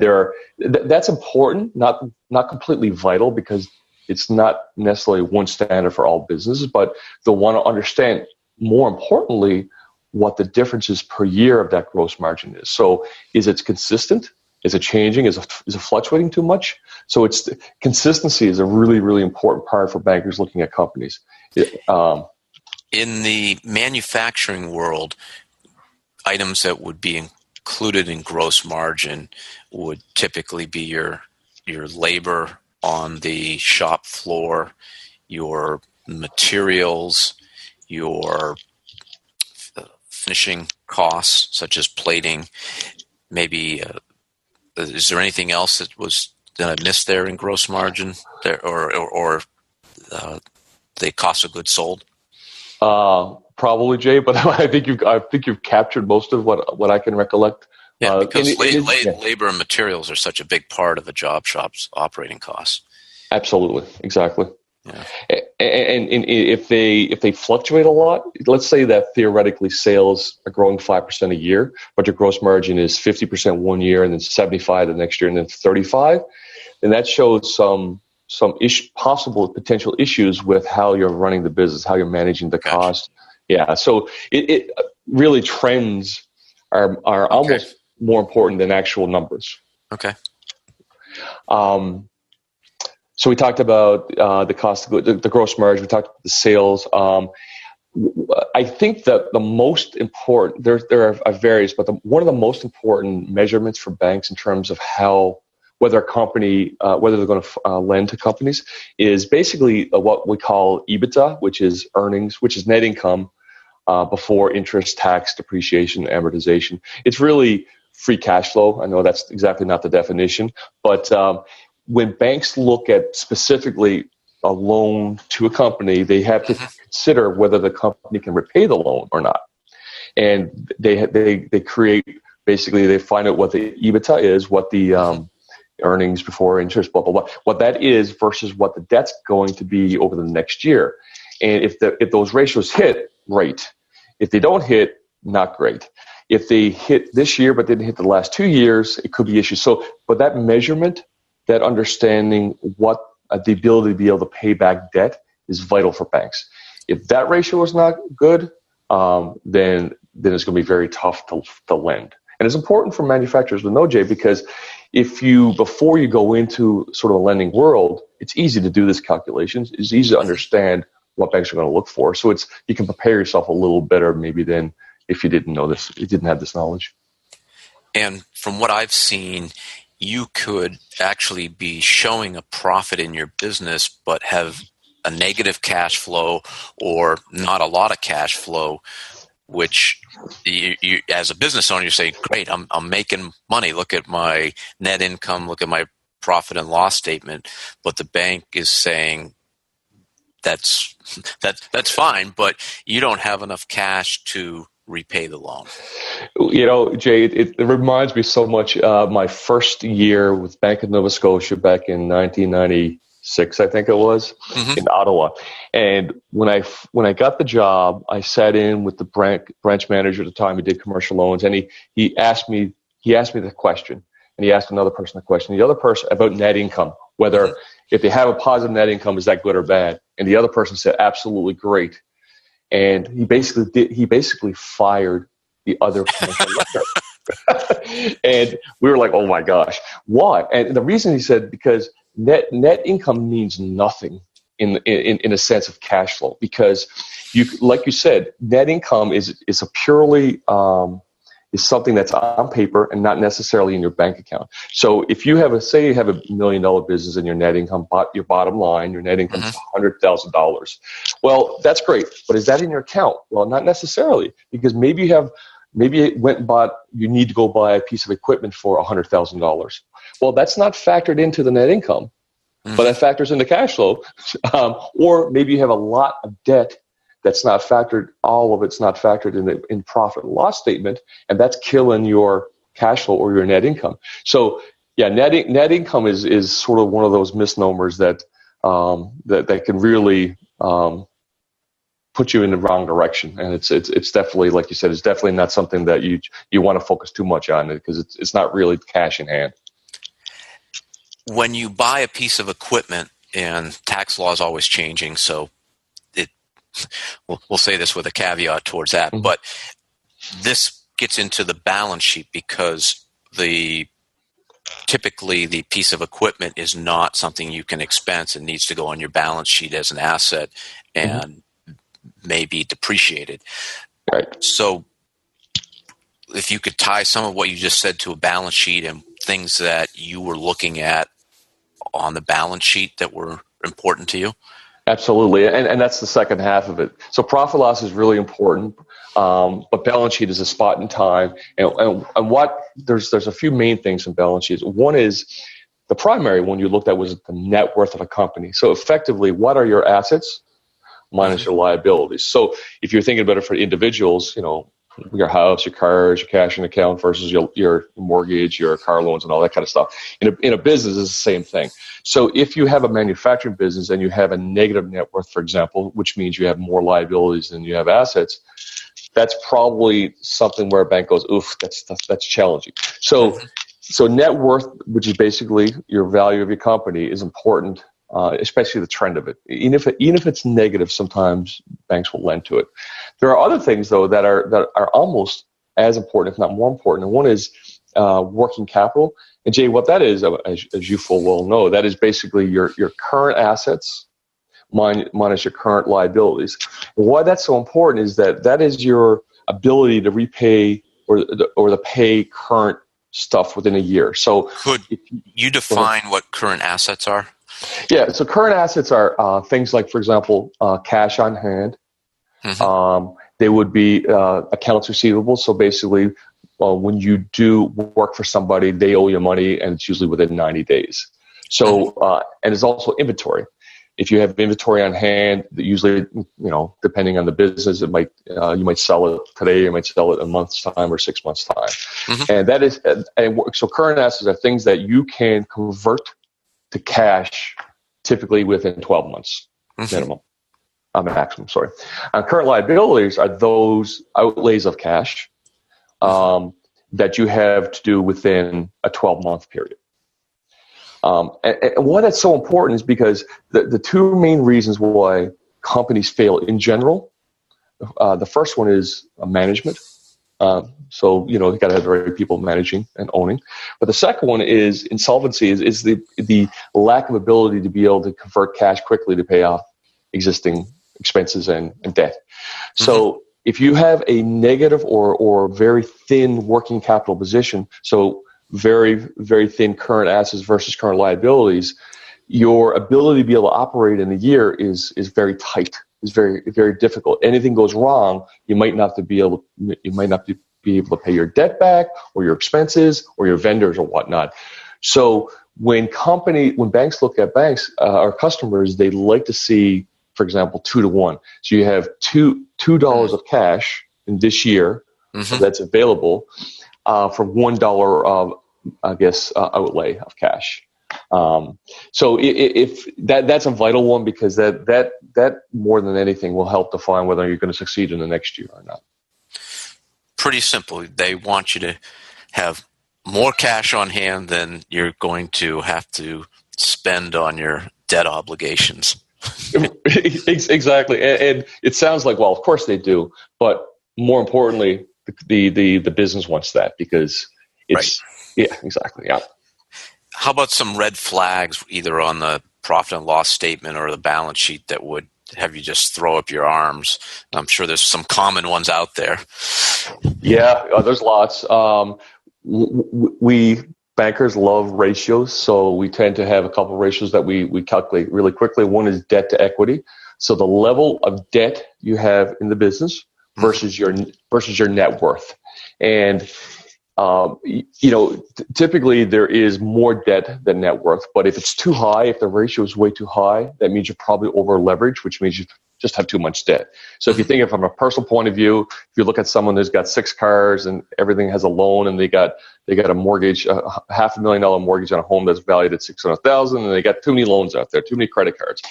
that's important, not completely vital, because it's not necessarily one standard for all businesses, but they'll want to understand, more importantly, what the difference is per year of that gross margin is. So is it consistent? Is it changing? Is it fluctuating too much? So consistency is a really, really important part for bankers looking at companies. In the manufacturing world, items that would be included in gross margin would typically be your labor on the shop floor, your materials, your finishing costs, such as plating, maybe. Is there anything else that I missed there in gross margin, there, or the cost of goods sold? Probably, Jay, but I think you've captured most of what I can recollect. Yeah, because labor and materials are such a big part of a job shop's operating costs. Absolutely, exactly. Yeah. And if they fluctuate a lot, let's say that theoretically sales are growing 5% a year, but your gross margin is 50% one year, and then 75% the next year, and then 35%, then that shows some possible potential issues with how you're running the business, how you're managing the cost. Yeah, so it really, trends are almost more important than actual numbers. Okay. So we talked about the cost of the gross margin. We talked about the sales. I think that the most important, there are various, but one of the most important measurements for banks in terms of whether a company, whether they're going to lend to companies, is basically what we call EBITDA, which is earnings, which is net income before interest, tax, depreciation, amortization. It's really free cash flow. I know that's exactly not the definition, but when banks look at specifically a loan to a company, they have to consider whether the company can repay the loan or not. And they create, basically, they find out what the EBITDA is, what the earnings before interest, blah, blah, blah, what that is versus what the debt's going to be over the next year. And if those ratios hit, great. If they don't hit, not great. If they hit this year but didn't hit the last 2 years, it could be issues. So, but that measurement, that understanding what the ability to be able to pay back debt is vital for banks. If that ratio is not good, then it's going to be very tough to lend. And it's important for manufacturers to know, Jay, because before you go into sort of a lending world, it's easy to do this calculations. It's easy to understand what banks are going to look for. So you can prepare yourself a little better maybe than if you didn't know this, you didn't have this knowledge. And from what I've seen, you could actually be showing a profit in your business, but have a negative cash flow or not a lot of cash flow, which you as a business owner, you say, great, I'm making money. Look at my net income. Look at my profit and loss statement. But the bank is saying that's fine, but you don't have enough cash to repay the loan. You know, Jay, it reminds me so much of my first year with Bank of Nova Scotia back in 1996, I think it was, in Ottawa. And when I got the job, I sat in with the branch manager at the time who did commercial loans, and he asked me the question, and he asked another person the question. The other person about net income, whether if they have a positive net income, is that good or bad? And the other person said, absolutely great. and he basically fired the other financial director. And we were like, oh my gosh, why? And the reason, he said, because net income means nothing in a sense of cash flow, because like you said, net income is a purely is something that's on paper and not necessarily in your bank account. So if you have say you have $1 million business and your net income, your bottom line, your net income is $100,000. Well, that's great, but is that in your account? Well, not necessarily, because maybe it went and you need to go buy a piece of equipment for $100,000. Well, that's not factored into the net income, but that factors into cash flow. Or maybe you have a lot of debt that's not factored, all of it's not factored in profit and loss statement, and that's killing your cash flow or your net income. So yeah, net income is sort of one of those misnomers that that can really put you in the wrong direction. And it's definitely, like you said, it's definitely not something that you want to focus too much on, because it's not really cash in hand. When you buy a piece of equipment, and tax law is always changing, so we'll say this with a caveat towards that, but this gets into the balance sheet, because typically the piece of equipment is not something you can expense and needs to go on your balance sheet as an asset and may be depreciated. Right. So if you could tie some of what you just said to a balance sheet and things that you were looking at on the balance sheet that were important to you. Absolutely, and that's the second half of it. So profit loss is really important, but balance sheet is a spot in time. And what there's a few main things in balance sheets. One is the primary one you looked at was the net worth of a company. So effectively, what are your assets minus your liabilities? So if you're thinking about it for individuals, your house, your cars, your cash in account versus your mortgage, your car loans, and all that kind of stuff. In a business, it's the same thing. So if you have a manufacturing business and you have a negative net worth, for example, which means you have more liabilities than you have assets, that's probably something where a bank goes, oof, that's challenging. So net worth, which is basically your value of your company, is important. Especially the trend of it. Even if it's negative, sometimes banks will lend to it. There are other things, though, that are almost as important, if not more important. And one is working capital. And Jay, what that is, as you full well know, that is basically your current assets minus your current liabilities. And why that's so important is that is your ability to repay or to pay current stuff within a year. So could you define what current assets are? Yeah, so current assets are things like, for example, cash on hand. They would be accounts receivable. So basically, when you do work for somebody, they owe you money, and it's usually within 90 days. So, and it's also inventory. If you have inventory on hand, usually, depending on the business, it might you might sell it today, you might sell it in a month's time or 6 months' time. And that is, so current assets are things that you can convert to cash typically within 12 months minimum. Maximum, sorry. Current liabilities are those outlays of cash that you have to do within a 12-month period. And why that's so important is because the two main reasons why companies fail in general, the first one is management. So, you got to have the right people managing and owning. But the second one is insolvency, is the lack of ability to be able to convert cash quickly to pay off existing expenses and debt. So if you have a negative or very thin working capital position, so very, very thin current assets versus current liabilities, your ability to be able to operate in a year is very tight. It's very, very difficult. Anything goes wrong, you might not be able to pay your debt back or your expenses or your vendors or whatnot. So when banks look at our customers, they like to see, for example, 2 to 1. So you have $2 of cash in this year that's available for $1 of, outlay of cash. So if that's a vital one, because that more than anything will help define whether you're going to succeed in the next year or not. Pretty simple. They want you to have more cash on hand than you're going to have to spend on your debt obligations. Exactly. And it sounds like, well, of course they do, but more importantly, the business wants that because it's, right. Yeah, exactly. Yeah. How about some red flags either on the profit and loss statement or the balance sheet that would have you just throw up your arms? I'm sure there's some common ones out there. Yeah, there's lots. We bankers love ratios, so we tend to have a couple of ratios that we calculate really quickly. One is debt to equity. So the level of debt you have in the business versus your net worth. And typically there is more debt than net worth, but if it's too high, if the ratio is way too high, that means you're probably over leveraged, which means you just have too much debt. So if you think of it from a personal point of view, if you look at someone who's got 6 cars and everything has a loan and they got a mortgage, $500,000 mortgage on a home that's valued at $600,000, and they got too many loans out there, too many credit cards.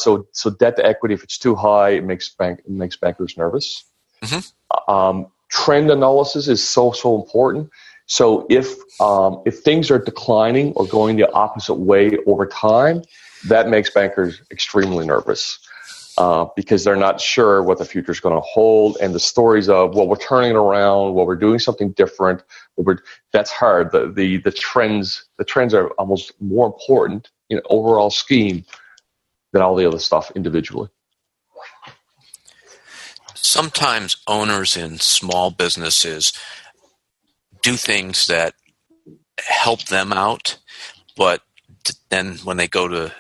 So debt to equity, if it's too high, it makes bankers nervous. Mm-hmm. Trend analysis is so important. So if things are declining or going the opposite way over time, that makes bankers extremely nervous because they're not sure what the future is going to hold. And the stories of, well, we're turning it around, well, we're doing something different, that's hard. The trends are almost more important in an overall scheme than all the other stuff individually. Sometimes owners in small businesses do things that help them out, but then when they go to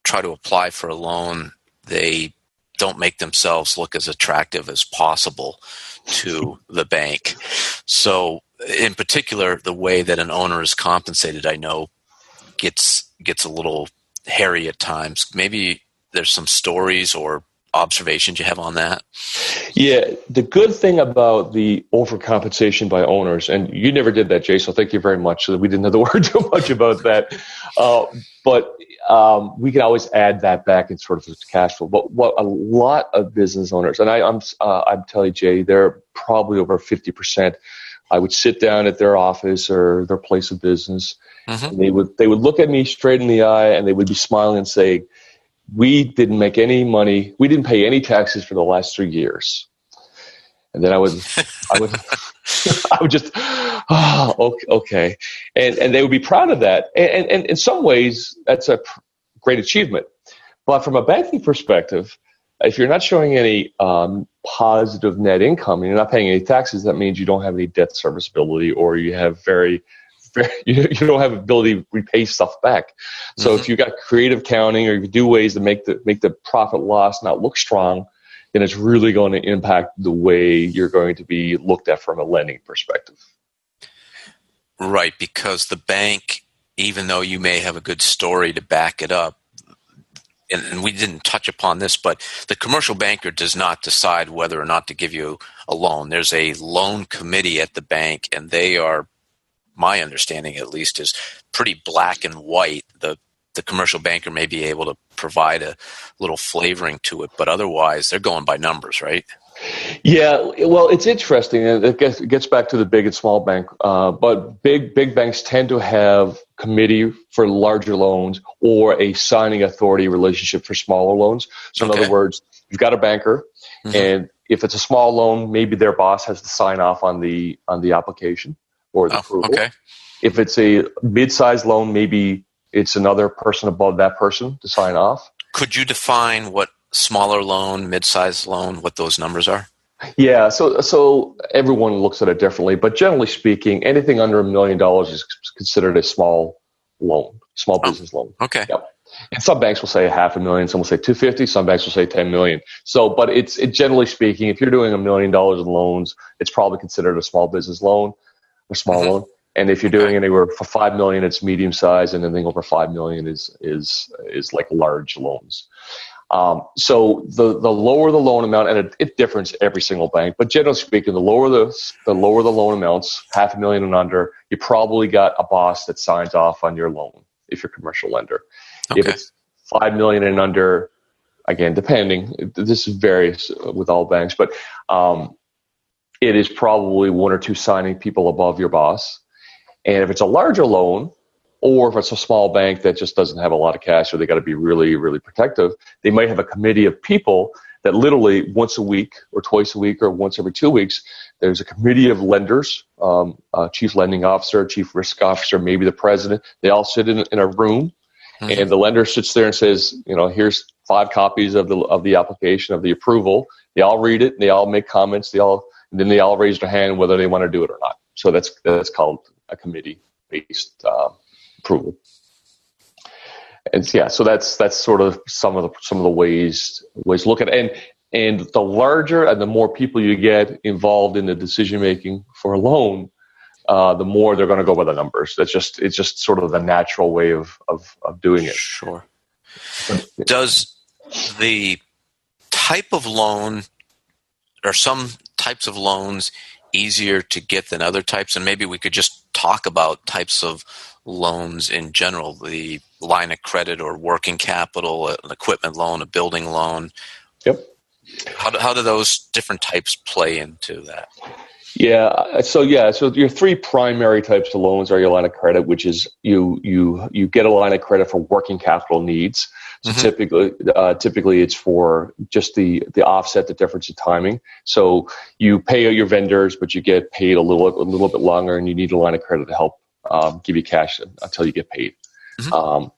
try to apply for a loan, they don't make themselves look as attractive as possible to the bank. So in particular, the way that an owner is compensated, I know, gets a little hairy at times. Maybe there's some stories or observations you have on that? Yeah, the good thing about the overcompensation by owners, and you never did that, Jay, so thank you very much. So we didn't have to worry too much about that. But we can always add that back in sort of cash flow. But what a lot of business owners, and I'm telling you, Jay, they're probably over 50%. I would sit down at their office or their place of business, and they would look at me straight in the eye, and they would be smiling and say, "We didn't make any money. We didn't pay any taxes for the last 3 years." And then I would just, okay. And they would be proud of that. And in some ways, that's a great achievement. But from a banking perspective, if you're not showing any positive net income and you're not paying any taxes, that means you don't have any debt serviceability, or you have you don't have ability to repay stuff back. So if you got creative accounting, or you do ways to make the profit loss not look strong, then it's really going to impact the way you're going to be looked at from a lending perspective. Right, because the bank, even though you may have a good story to back it up, and we didn't touch upon this, but the commercial banker does not decide whether or not to give you a loan. There's a loan committee at the bank, and they are, my understanding at least, is pretty black and white. The commercial banker may be able to provide a little flavoring to it, but otherwise they're going by numbers, right? Yeah, well, it's interesting. It gets back to the big and small bank, but big banks tend to have committee for larger loans or a signing authority relationship for smaller loans. So in other words, you've got a banker, and if it's a small loan, maybe their boss has to sign off on the application or the approval. Okay. If it's a mid-sized loan, maybe it's another person above that person to sign off. Could you define what smaller loan, mid-sized loan, what those numbers are? Yeah, so everyone looks at it differently, but generally speaking, anything under $1 million is considered a small loan, small business loan. Okay. Yep. And some banks will say $500,000, some will say $250,000, some banks will say $10 million. So, but it's generally speaking, if you're doing $1 million in loans, it's probably considered a small business loan or small loan. And if you're doing anywhere for $5 million, it's medium size, and anything over $5 million is like large loans. So the lower the loan amount, and it differs every single bank, but generally speaking, the lower the loan amounts, $500,000 and under, you probably got a boss that signs off on your loan if you're a commercial lender. Okay. If it's $5 million and under, again, depending, this varies with all banks, but it is probably one or two signing people above your boss. And if it's a larger loan, Or if it's a small bank that just doesn't have a lot of cash, or they got to be really, really protective, they might have a committee of people that literally once a week or twice a week or once every 2 weeks, there's a committee of lenders, chief lending officer, chief risk officer, maybe the president. They all sit in a room, and the lender sits there and says, here's 5 copies of the application, of the approval. They all read it, and they all make comments. And then they all raise their hand whether they want to do it or not. So that's called a committee-based approval. And yeah, so that's sort of some of the ways to look at it. And the larger and the more people you get involved in the decision making for a loan, the more they're going to go by the numbers. It's just sort of the natural way of doing it. Sure. Does the type of loan, or some types of loans, easier to get than other types? And maybe we could just talk about types of loans in general, the line of credit or working capital, an equipment loan, a building loan. Yep. How do those different types play into that? So your 3 primary types of loans are your line of credit, which is you get a line of credit for working capital needs. So typically it's for just the offset, the difference in timing. So you pay your vendors, but you get paid a little bit longer, and you need a line of credit to help give you cash until you get paid. And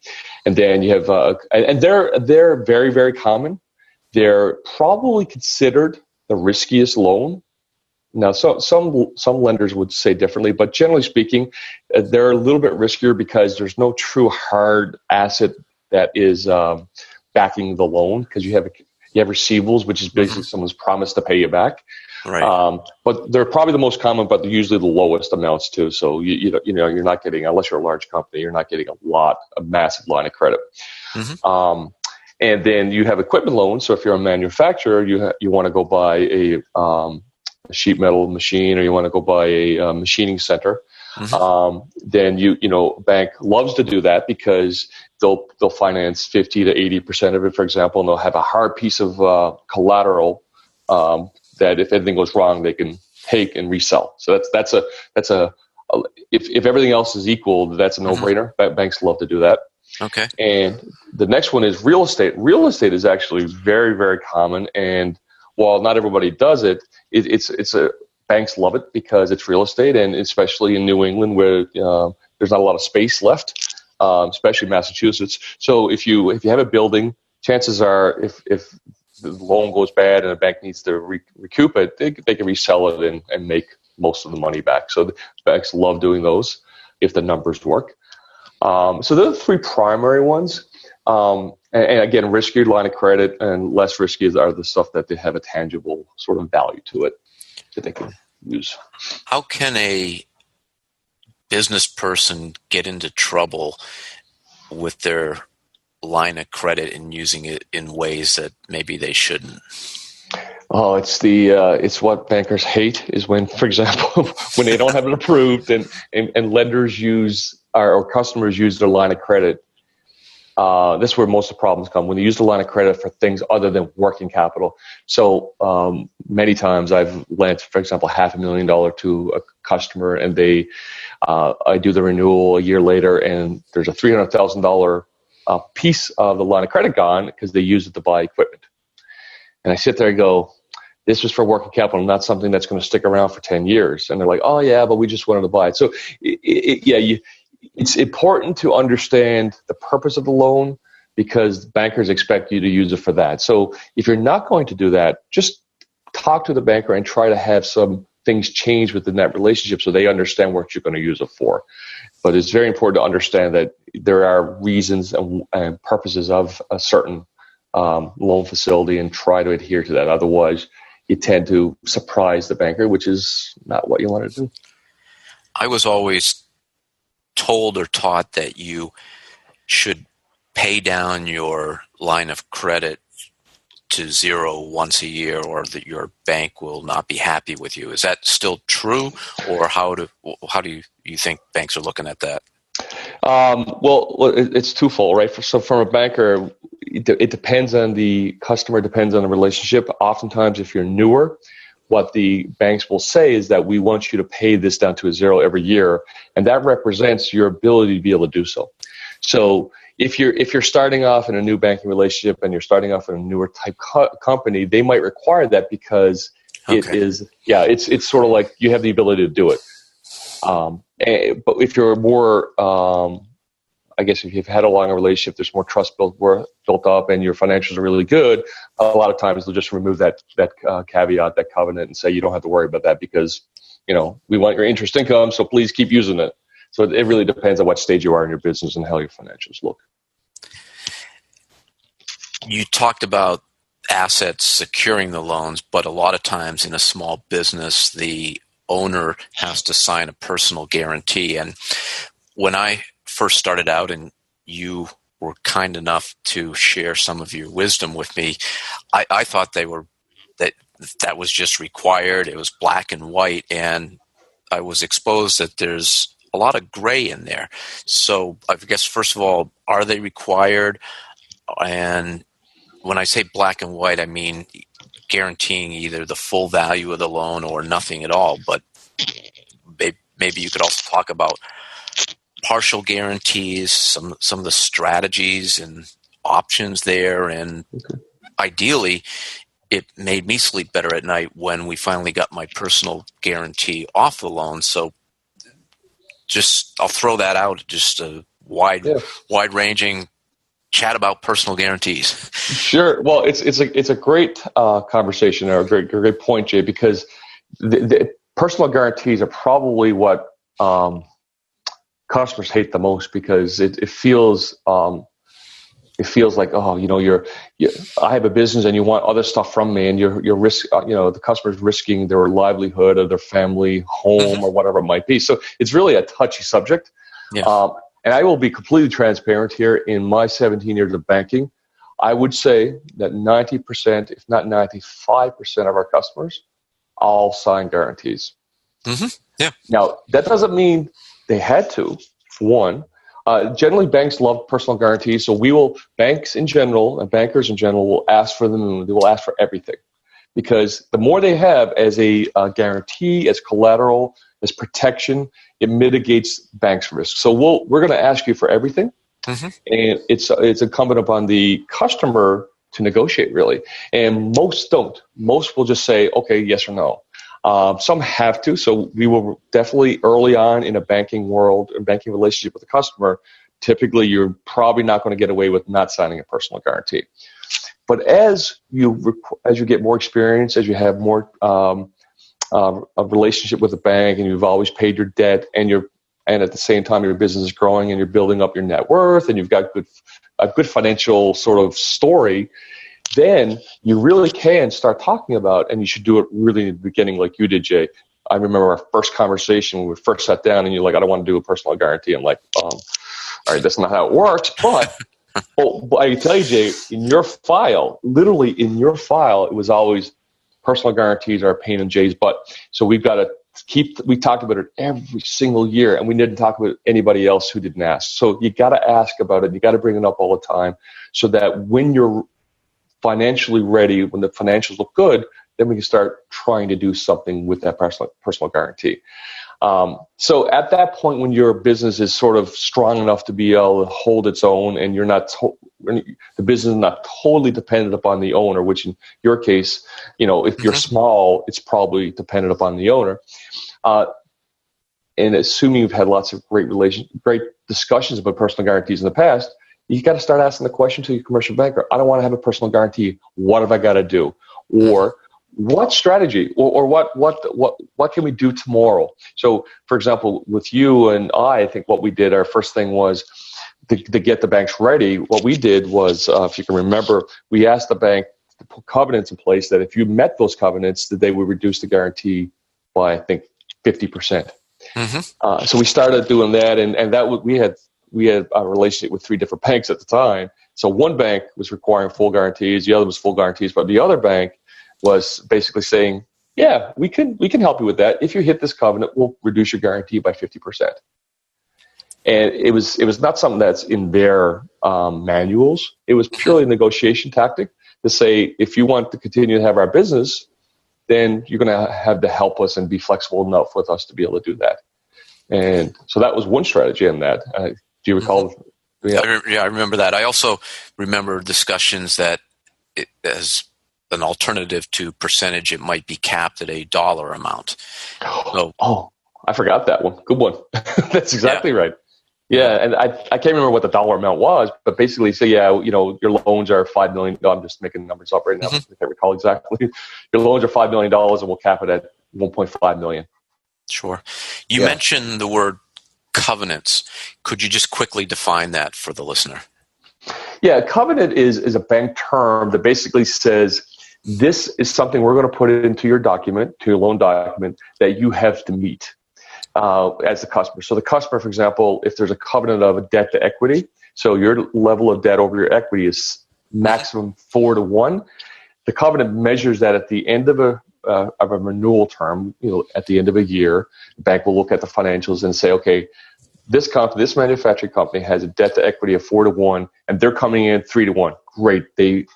then you have and they're very, very common. They're probably considered the riskiest loan. Now, some lenders would say differently, but generally speaking, they're a little bit riskier because there's no true hard asset that is backing the loan, because you have receivables, which is basically someone's promise to pay you back. Right. But they're probably the most common, but they're usually the lowest amounts too. So you're not getting, unless you're a large company, you're not getting a massive line of credit. And then you have equipment loans. So if you're a manufacturer, you want to go buy a sheet metal machine, or you want to go buy a machining center. Then bank loves to do that because they'll finance 50 to 80% of it, for example, and they'll have a hard piece of collateral that if anything goes wrong, they can take and resell. So that's if everything else is equal, that's a no-brainer. Banks love to do that. Okay. And the next one is real estate. Real estate is actually very, very common, and while not everybody does it, banks love it because it's real estate, and especially in New England where there's not a lot of space left, especially Massachusetts. So if you have a building, chances are if the loan goes bad and a bank needs to recoup it, they can resell it and make most of the money back. So the banks love doing those if the numbers work. So those are the 3 primary ones. And again, riskier line of credit and less risky are the stuff that they have a tangible sort of value to it that they can use. How can a business person get into trouble with their line of credit and using it in ways that maybe they shouldn't? Oh, it's what bankers hate is when, for example, when they don't have it approved and lenders use or customers use their line of credit. This is where most of the problems come, when they use the line of credit for things other than working capital. So many times I've lent, for example, $500,000 to a customer, and I do the renewal a year later, and there's a $300,000 piece of the line of credit gone because they used it to buy equipment. And I sit there and go, this was for working capital, not something that's going to stick around for 10 years. And they're like, oh, yeah, but we just wanted to buy it. So, it's important to understand the purpose of the loan because bankers expect you to use it for that. So if you're not going to do that, just talk to the banker and try to have some things change within that relationship so they understand what you're going to use it for. But it's very important to understand that there are reasons and purposes of a certain loan facility and try to adhere to that. Otherwise, you tend to surprise the banker, which is not what you want to do. I was always told or taught that you should pay down your line of credit to 0 once a year, or that your bank will not be happy with you. Is that still true, or how do you think banks are looking at that? Well, it's twofold, right? So from a banker, it depends on the customer, depends on the relationship. Oftentimes, if you're newer, what the banks will say is that we want you to pay this down to a zero every year, and that represents your ability to be able to do so. So if you're starting off in a new banking relationship and you're starting off in a newer type company, they might require that because it's sort of like you have the ability to do it. But if you're more, I guess if you've had a longer relationship, there's more trust built up, and your financials are really good. A lot of times they'll just remove that caveat, that covenant, and say you don't have to worry about that because we want your interest income, so please keep using it. So it really depends on what stage you are in your business and how your financials look. You talked about assets securing the loans, but a lot of times in a small business, the owner has to sign a personal guarantee. And when I first started out and you were kind enough to share some of your wisdom with me, I thought that was just required. It was black and white. And I was exposed that there's a lot of gray in there. So I guess, first of all, are they required? And when I say black and white, I mean guaranteeing either the full value of the loan or nothing at all. But maybe you could also talk about partial guarantees, some of the strategies and options there. And ideally, it made me sleep better at night when we finally got my personal guarantee off the loan. So I'll throw that out, just a wide-ranging chat about personal guarantees. Sure. Well, it's a great conversation, or a great point, Jay, because the personal guarantees are probably what customers hate the most, because it feels like, I have a business and you want other stuff from me, and you're risk, the customer's risking their livelihood or their family, home, or whatever it might be. So it's really a touchy subject. Yeah. And I will be completely transparent here. In my 17 years of banking, I would say that 90%, if not 95% of our customers all sign guarantees. Mm-hmm. Yeah. Now, that doesn't mean they had to, for one. Generally, banks love personal guarantees, so banks in general and bankers in general will ask for them, and they will ask for everything, because the more they have as a guarantee, as collateral, as protection, it mitigates banks' risk. So we're going to ask you for everything, and it's incumbent upon the customer to negotiate, really. And most don't. Most will just say, okay, yes or no. Some have to, so we will definitely early on in a banking world, a banking relationship with a customer, typically you're probably not going to get away with not signing a personal guarantee. But as you get more experience, as you have more a relationship with the bank, and you've always paid your debt, and at the same time your business is growing and you're building up your net worth, and you've got a good financial sort of story, then you really can start talking about, and you should do it really in the beginning like you did, Jay. I remember our first conversation when we first sat down, and you're like, I don't want to do a personal guarantee. I'm like, all right, that's not how it works. But I can tell you, Jay, literally in your file, it was always personal guarantees are a pain in Jay's butt. So we've got to we talked about it every single year, and we didn't talk about anybody else who didn't ask. So you got to ask about it. You got to bring it up all the time, so that when you're financially ready, when the financials look good, then we can start trying to do something with that personal guarantee. So at that point, when your business is sort of strong enough to be able to hold its own, and you're not the business is not totally dependent upon the owner, which in your case, if you're small, it's probably dependent upon the owner. And assuming you've had lots of great discussions about personal guarantees in the past, you got to start asking the question to your commercial banker. I don't want to have a personal guarantee. What have I got to do? Or what strategy? Or what can we do tomorrow? So, for example, with you and I think what we did, our first thing was to get the banks ready. What we did was, if you can remember, we asked the bank to put covenants in place that if you met those covenants, that they would reduce the guarantee by, I think, 50%. So we started doing that, and that we had a relationship with 3 different banks at the time. So one bank was requiring full guarantees, the other was full guarantees, but the other bank was basically saying, yeah, we can help you with that. If you hit this covenant, we'll reduce your guarantee by 50%. And it was not something that's in their manuals. It was purely a negotiation tactic to say, if you want to continue to have our business, then you're going to have to help us and be flexible enough with us to be able to do that. And so that was one strategy in that. Do you recall? Mm-hmm. Yeah, I remember that. I also remember discussions that as an alternative to percentage, it might be capped at a dollar amount. So, I forgot that one. Good one. That's exactly right. Yeah, and I can't remember what the dollar amount was, but basically say, your loans are $5 million. I'm just making numbers up right now. Mm-hmm. I can't recall exactly. Your loans are $5 million, and we'll cap it at $1.5 million. Sure. You mentioned the word covenants. Could you just quickly define that for the listener? Yeah, covenant is a bank term that basically says this is something we're going to put into your document, to your loan document, that you have to meet as the customer. So the customer, for example, if there's a covenant of a debt to equity, so your level of debt over your equity is maximum 4-to-1. The covenant measures that at the end of a renewal term, at the end of a year, the bank will look at the financials and say, okay, this manufacturing company has a debt to equity of 4-to-1, and they're coming in 3-to-1. Great. The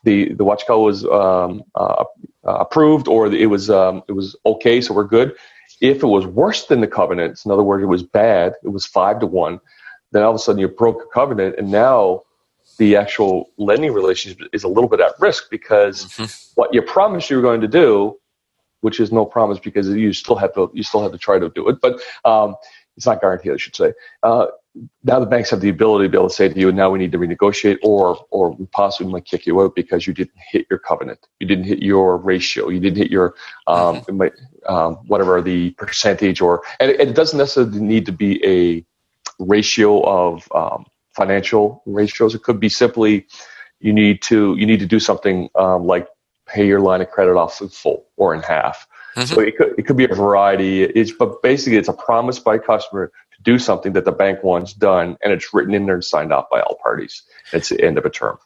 Watchco was approved, or it was okay, so we're good. If it was worse than the covenants, in other words, it was bad, it was 5-to-1, then all of a sudden you broke a covenant, and now the actual lending relationship is a little bit at risk because what you promised you were going to do, which is no promise because you still have to try to do it, but it's not guaranteed, I should say. Now the banks have the ability to be able to say to you, now we need to renegotiate, or we possibly might kick you out because you didn't hit your covenant. You didn't hit your ratio. You didn't hit your whatever the percentage, and it doesn't necessarily need to be a ratio of financial ratios. It could be simply you need to do something like pay your line of credit off in full or in half. So it could be a variety. But basically it's a promise by customer to do something that the bank wants done, and it's written in there and signed off by all parties. It's the end of a term.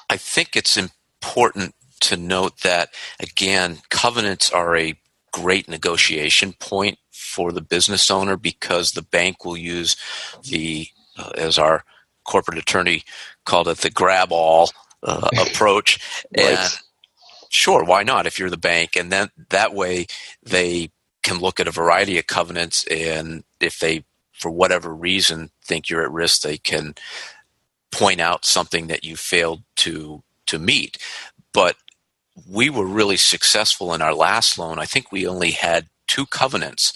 I think it's important to note that, again, covenants are a great negotiation point for the business owner because the bank will use as our corporate attorney called it, the grab all approach. Right. And sure, why not if you're the bank? And then that way they can look at a variety of covenants, and if they, for whatever reason, think you're at risk, they can point out something that you failed to meet. But we were really successful in our last loan. I think we only had 2 covenants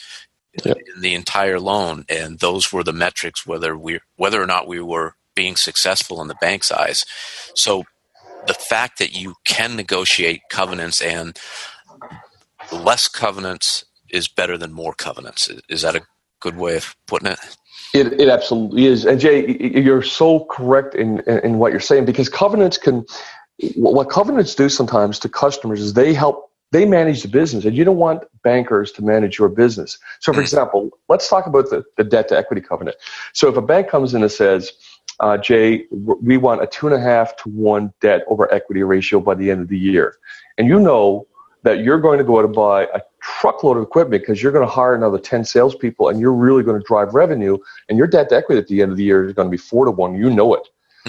in the entire loan, and those were the metrics whether or not we were being successful in the bank's eyes. So the fact that you can negotiate covenants, and less covenants is better than more covenants. Is that a good way of putting it? It absolutely is. And Jay, you're so correct in what you're saying, because what covenants do sometimes to customers is they manage the business, and you don't want bankers to manage your business. So for example, let's talk about the debt to equity covenant. So if a bank comes in and says, Jay, we want a 2.5-to-1 debt over equity ratio by the end of the year, and you know that you're going to go out and buy a truckload of equipment because you're going to hire another 10 salespeople, and you're really going to drive revenue, and your debt to equity at the end of the year is going to be 4-to-1. You know it.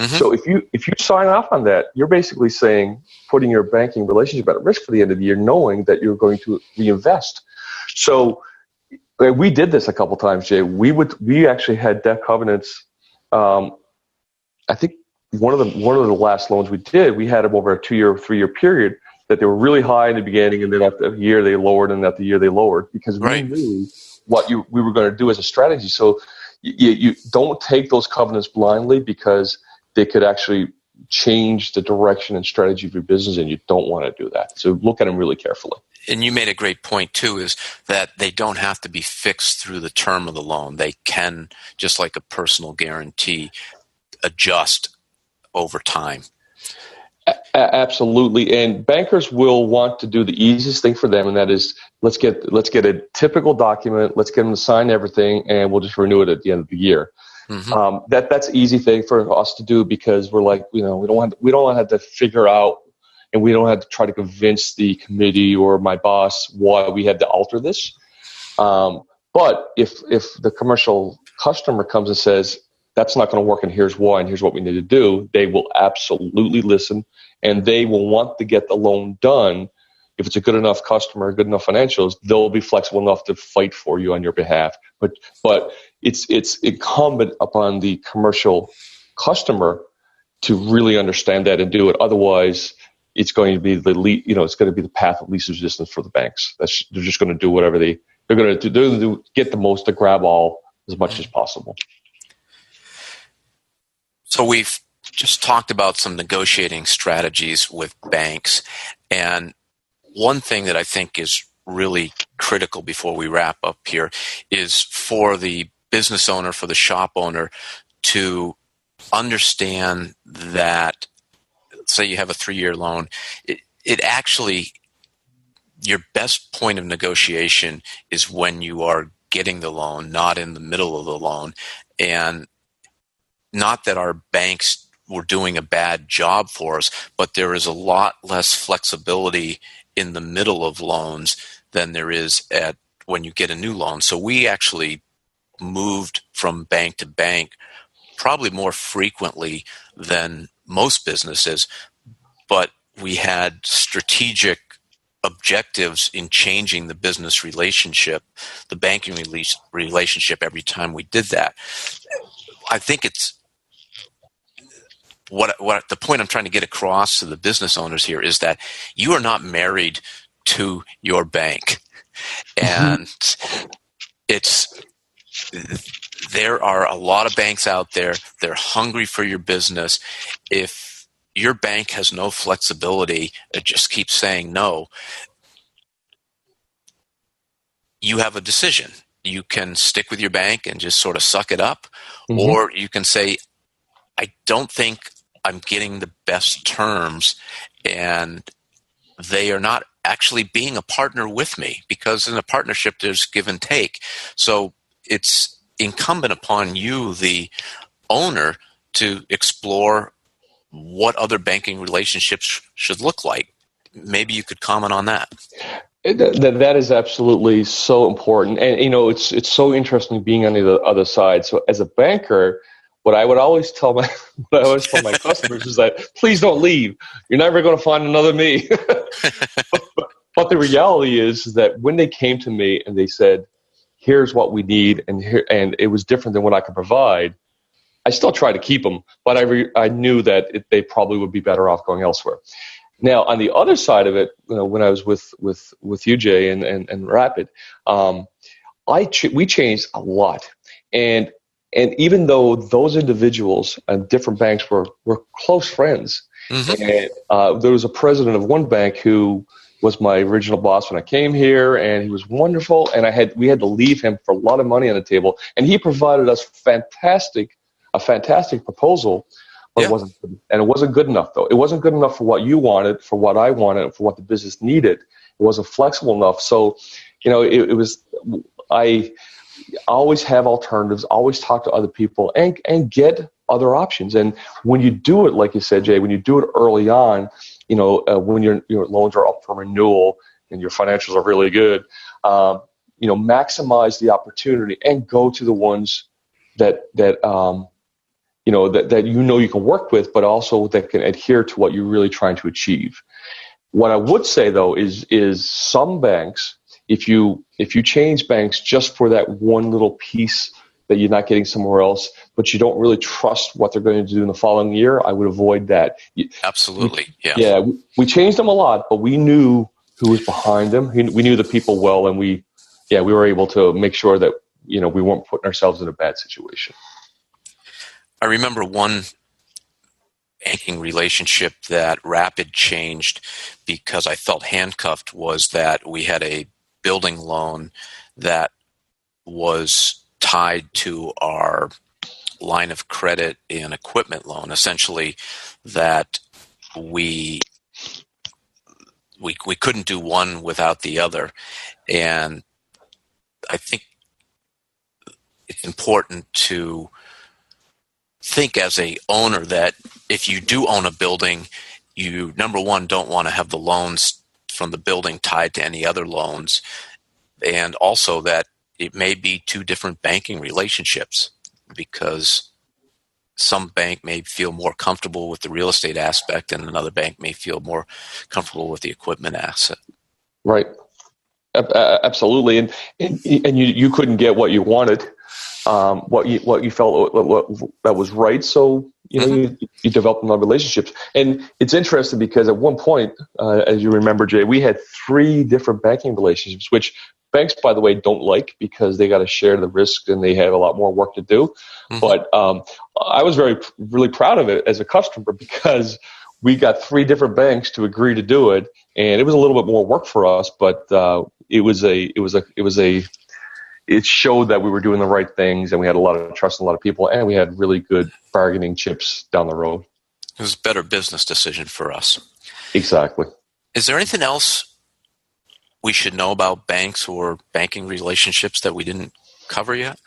So if you sign off on that, you're basically saying, putting your banking relationship at risk for the end of the year, knowing that you're going to reinvest. So we did this a couple times, Jay. We actually had debt covenants. I think one of the last loans we did, we had them over a 2-year or 3-year period, that they were really high in the beginning, and then after a year they lowered, and after the year they lowered, because we knew what we were going to do as a strategy. So you don't take those covenants blindly, because they could actually change the direction and strategy of your business, and you don't want to do that. So look at them really carefully. And you made a great point, too, is that they don't have to be fixed through the term of the loan. They can, just like a personal guarantee, adjust over time. Absolutely. And bankers will want to do the easiest thing for them, and that is, let's get a typical document, let's get them to sign everything, and we'll just renew it at the end of the year. That's an easy thing for us to do, because we're like, we don't want to have to figure out, and we don't have to try to convince the committee or my boss why we had to alter this. But if the commercial customer comes and says, that's not going to work, and here's why, and here's what we need to do, they will absolutely listen, and they will want to get the loan done if it's a good enough customer, good enough financials, they'll be flexible enough to fight for you on your behalf. But it's incumbent upon the commercial customer to really understand that and do it. Otherwise, it's going to be it's going to be the path of least resistance for the banks. They're just going to do whatever they're going to do, get the most to grab all as much as possible. So we've just talked about some negotiating strategies with banks, and one thing that I think is really critical before we wrap up here is for the business owner, for the shop owner, to understand that, say you have a 3-year loan, it actually, your best point of negotiation is when you are getting the loan, not in the middle of the loan. And not that our banks were doing a bad job for us, but there is a lot less flexibility in the middle of loans than there is at when you get a new loan. So we actually moved from bank to bank probably more frequently than most businesses, but we had strategic objectives in changing the business relationship, the banking relationship every time we did that. I think it's what the point I'm trying to get across to the business owners here is that you are not married to your bank. And there are a lot of banks out there. They're hungry for your business. If your bank has no flexibility, it just keeps saying no, you have a decision. You can stick with your bank and just sort of suck it up, or you can say, I don't think I'm getting the best terms, and they are not actually being a partner with me, because in a partnership there's give and take. So it's incumbent upon you, the owner, to explore what other banking relationships should look like. Maybe you could comment on that. That is absolutely so important. And, it's so interesting being on the other side. So as a banker, what I would always tell my customers is that, please don't leave. You're never going to find another me. But the reality is that when they came to me and they said, here's what we need, and it was different than what I could provide, I still try to keep them, but I knew that they probably would be better off going elsewhere. Now, on the other side of it, when I was with you, Jay, and Rapid, we changed a lot, and even though those individuals and different banks were close friends, and there was a president of one bank who was my original boss when I came here, and he was wonderful, and we had to leave him for a lot of money on the table, and he provided us a fantastic proposal. But it wasn't good enough, though. It wasn't good enough for what you wanted, for what I wanted, for what the business needed. It wasn't flexible enough. So, I always have alternatives, always talk to other people, and get other options. And when you do it, like you said, Jay, when you do it early on, when your loans are up for renewal and your financials are really good, maximize the opportunity and go to the ones that you can work with, but also that can adhere to what you're really trying to achieve. What I would say, though, is some banks, if you change banks just for that one little piece that you're not getting somewhere else, but you don't really trust what they're going to do in the following year, I would avoid that. Absolutely, yeah. Yeah, we changed them a lot, but we knew who was behind them. We knew the people well, and we were able to make sure that we weren't putting ourselves in a bad situation. I remember one banking relationship that Rapid changed because I felt handcuffed was that we had a building loan that was tied to our line of credit and equipment loan, essentially that we couldn't do one without the other. And I think it's important to think as a owner that if you do own a building, you, number one, don't want to have the loans from the building tied to any other loans, and also that it may be two different banking relationships, because some bank may feel more comfortable with the real estate aspect and another bank may feel more comfortable with the equipment asset. Right. Absolutely. And you couldn't get what you wanted, what you felt what that was right. So, you developed more relationships. And it's interesting because at one point, as you remember, Jay, we had 3 different banking relationships, which banks, by the way, don't like because they got to share the risk and they have a lot more work to do. Mm-hmm. But I was really proud of it as a customer because we got 3 different banks to agree to do it, and it was a little bit more work for us, but it showed that we were doing the right things, and we had a lot of trust in a lot of people, and we had really good bargaining chips down the road. It was a better business decision for us. Exactly. Is there anything else we should know about banks or banking relationships that we didn't cover yet?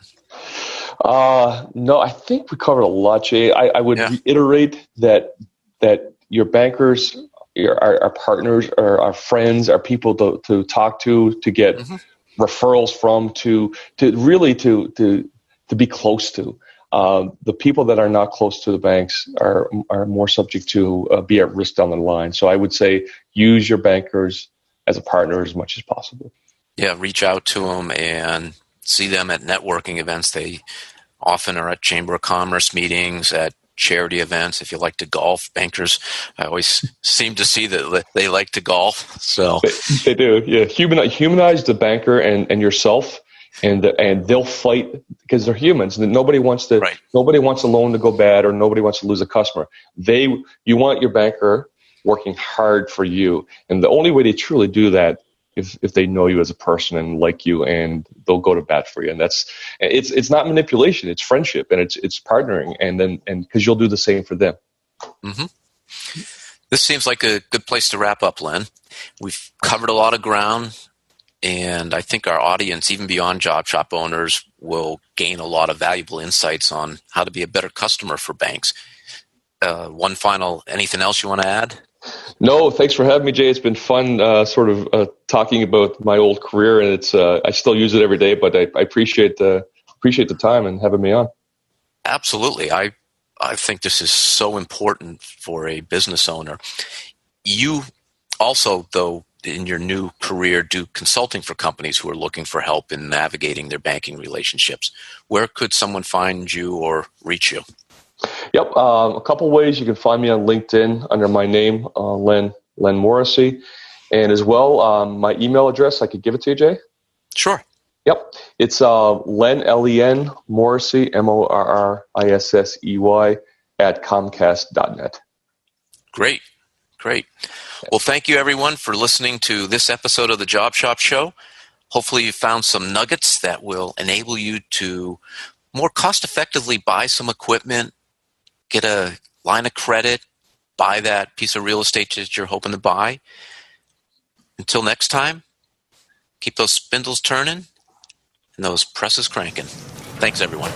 No, I think we covered a lot, Jay. I would reiterate that your bankers, our partners, or our friends, are people to talk to get referrals from, to really to be close to. The people that are not close to the banks are more subject to be at risk down the line. So I would say use your bankers as a partner as much as possible. Yeah, reach out to them and see them at networking events. They often are at Chamber of Commerce meetings, at charity events. If you like to golf, bankers, I always seem to see that they like to golf. So they do. Yeah, humanize the banker and yourself, and they'll fight because they're humans. Nobody wants a loan to go bad, or nobody wants to lose a customer. You want your banker working hard for you, and the only way they truly do that if they know you as a person and like you, and they'll go to bat for you. And it's not manipulation, it's friendship, and it's partnering, and because you'll do the same for them. Mm-hmm. This seems like a good place to wrap up, Len. We've covered a lot of ground, and I think our audience, even beyond job shop owners, will gain a lot of valuable insights on how to be a better customer for banks. Anything else you want to add? No, thanks for having me, Jay. It's been fun talking about my old career, and it's I still use it every day, but I appreciate the time and having me on. Absolutely. I think this is so important for a business owner. You also, though, in your new career, do consulting for companies who are looking for help in navigating their banking relationships. Where could someone find you or reach you? Yep, a couple ways. You can find me on LinkedIn under my name, Len Morrissey, and as well my email address. I could give it to you, Jay. Sure. Yep, it's Len Len Morrissey MORRISSEY at Comcast.net. Great. Well, thank you everyone for listening to this episode of the Job Shop Show. Hopefully you found some nuggets that will enable you to more cost effectively buy some equipment, get a line of credit, buy that piece of real estate that you're hoping to buy. Until next time, keep those spindles turning and those presses cranking. Thanks, everyone.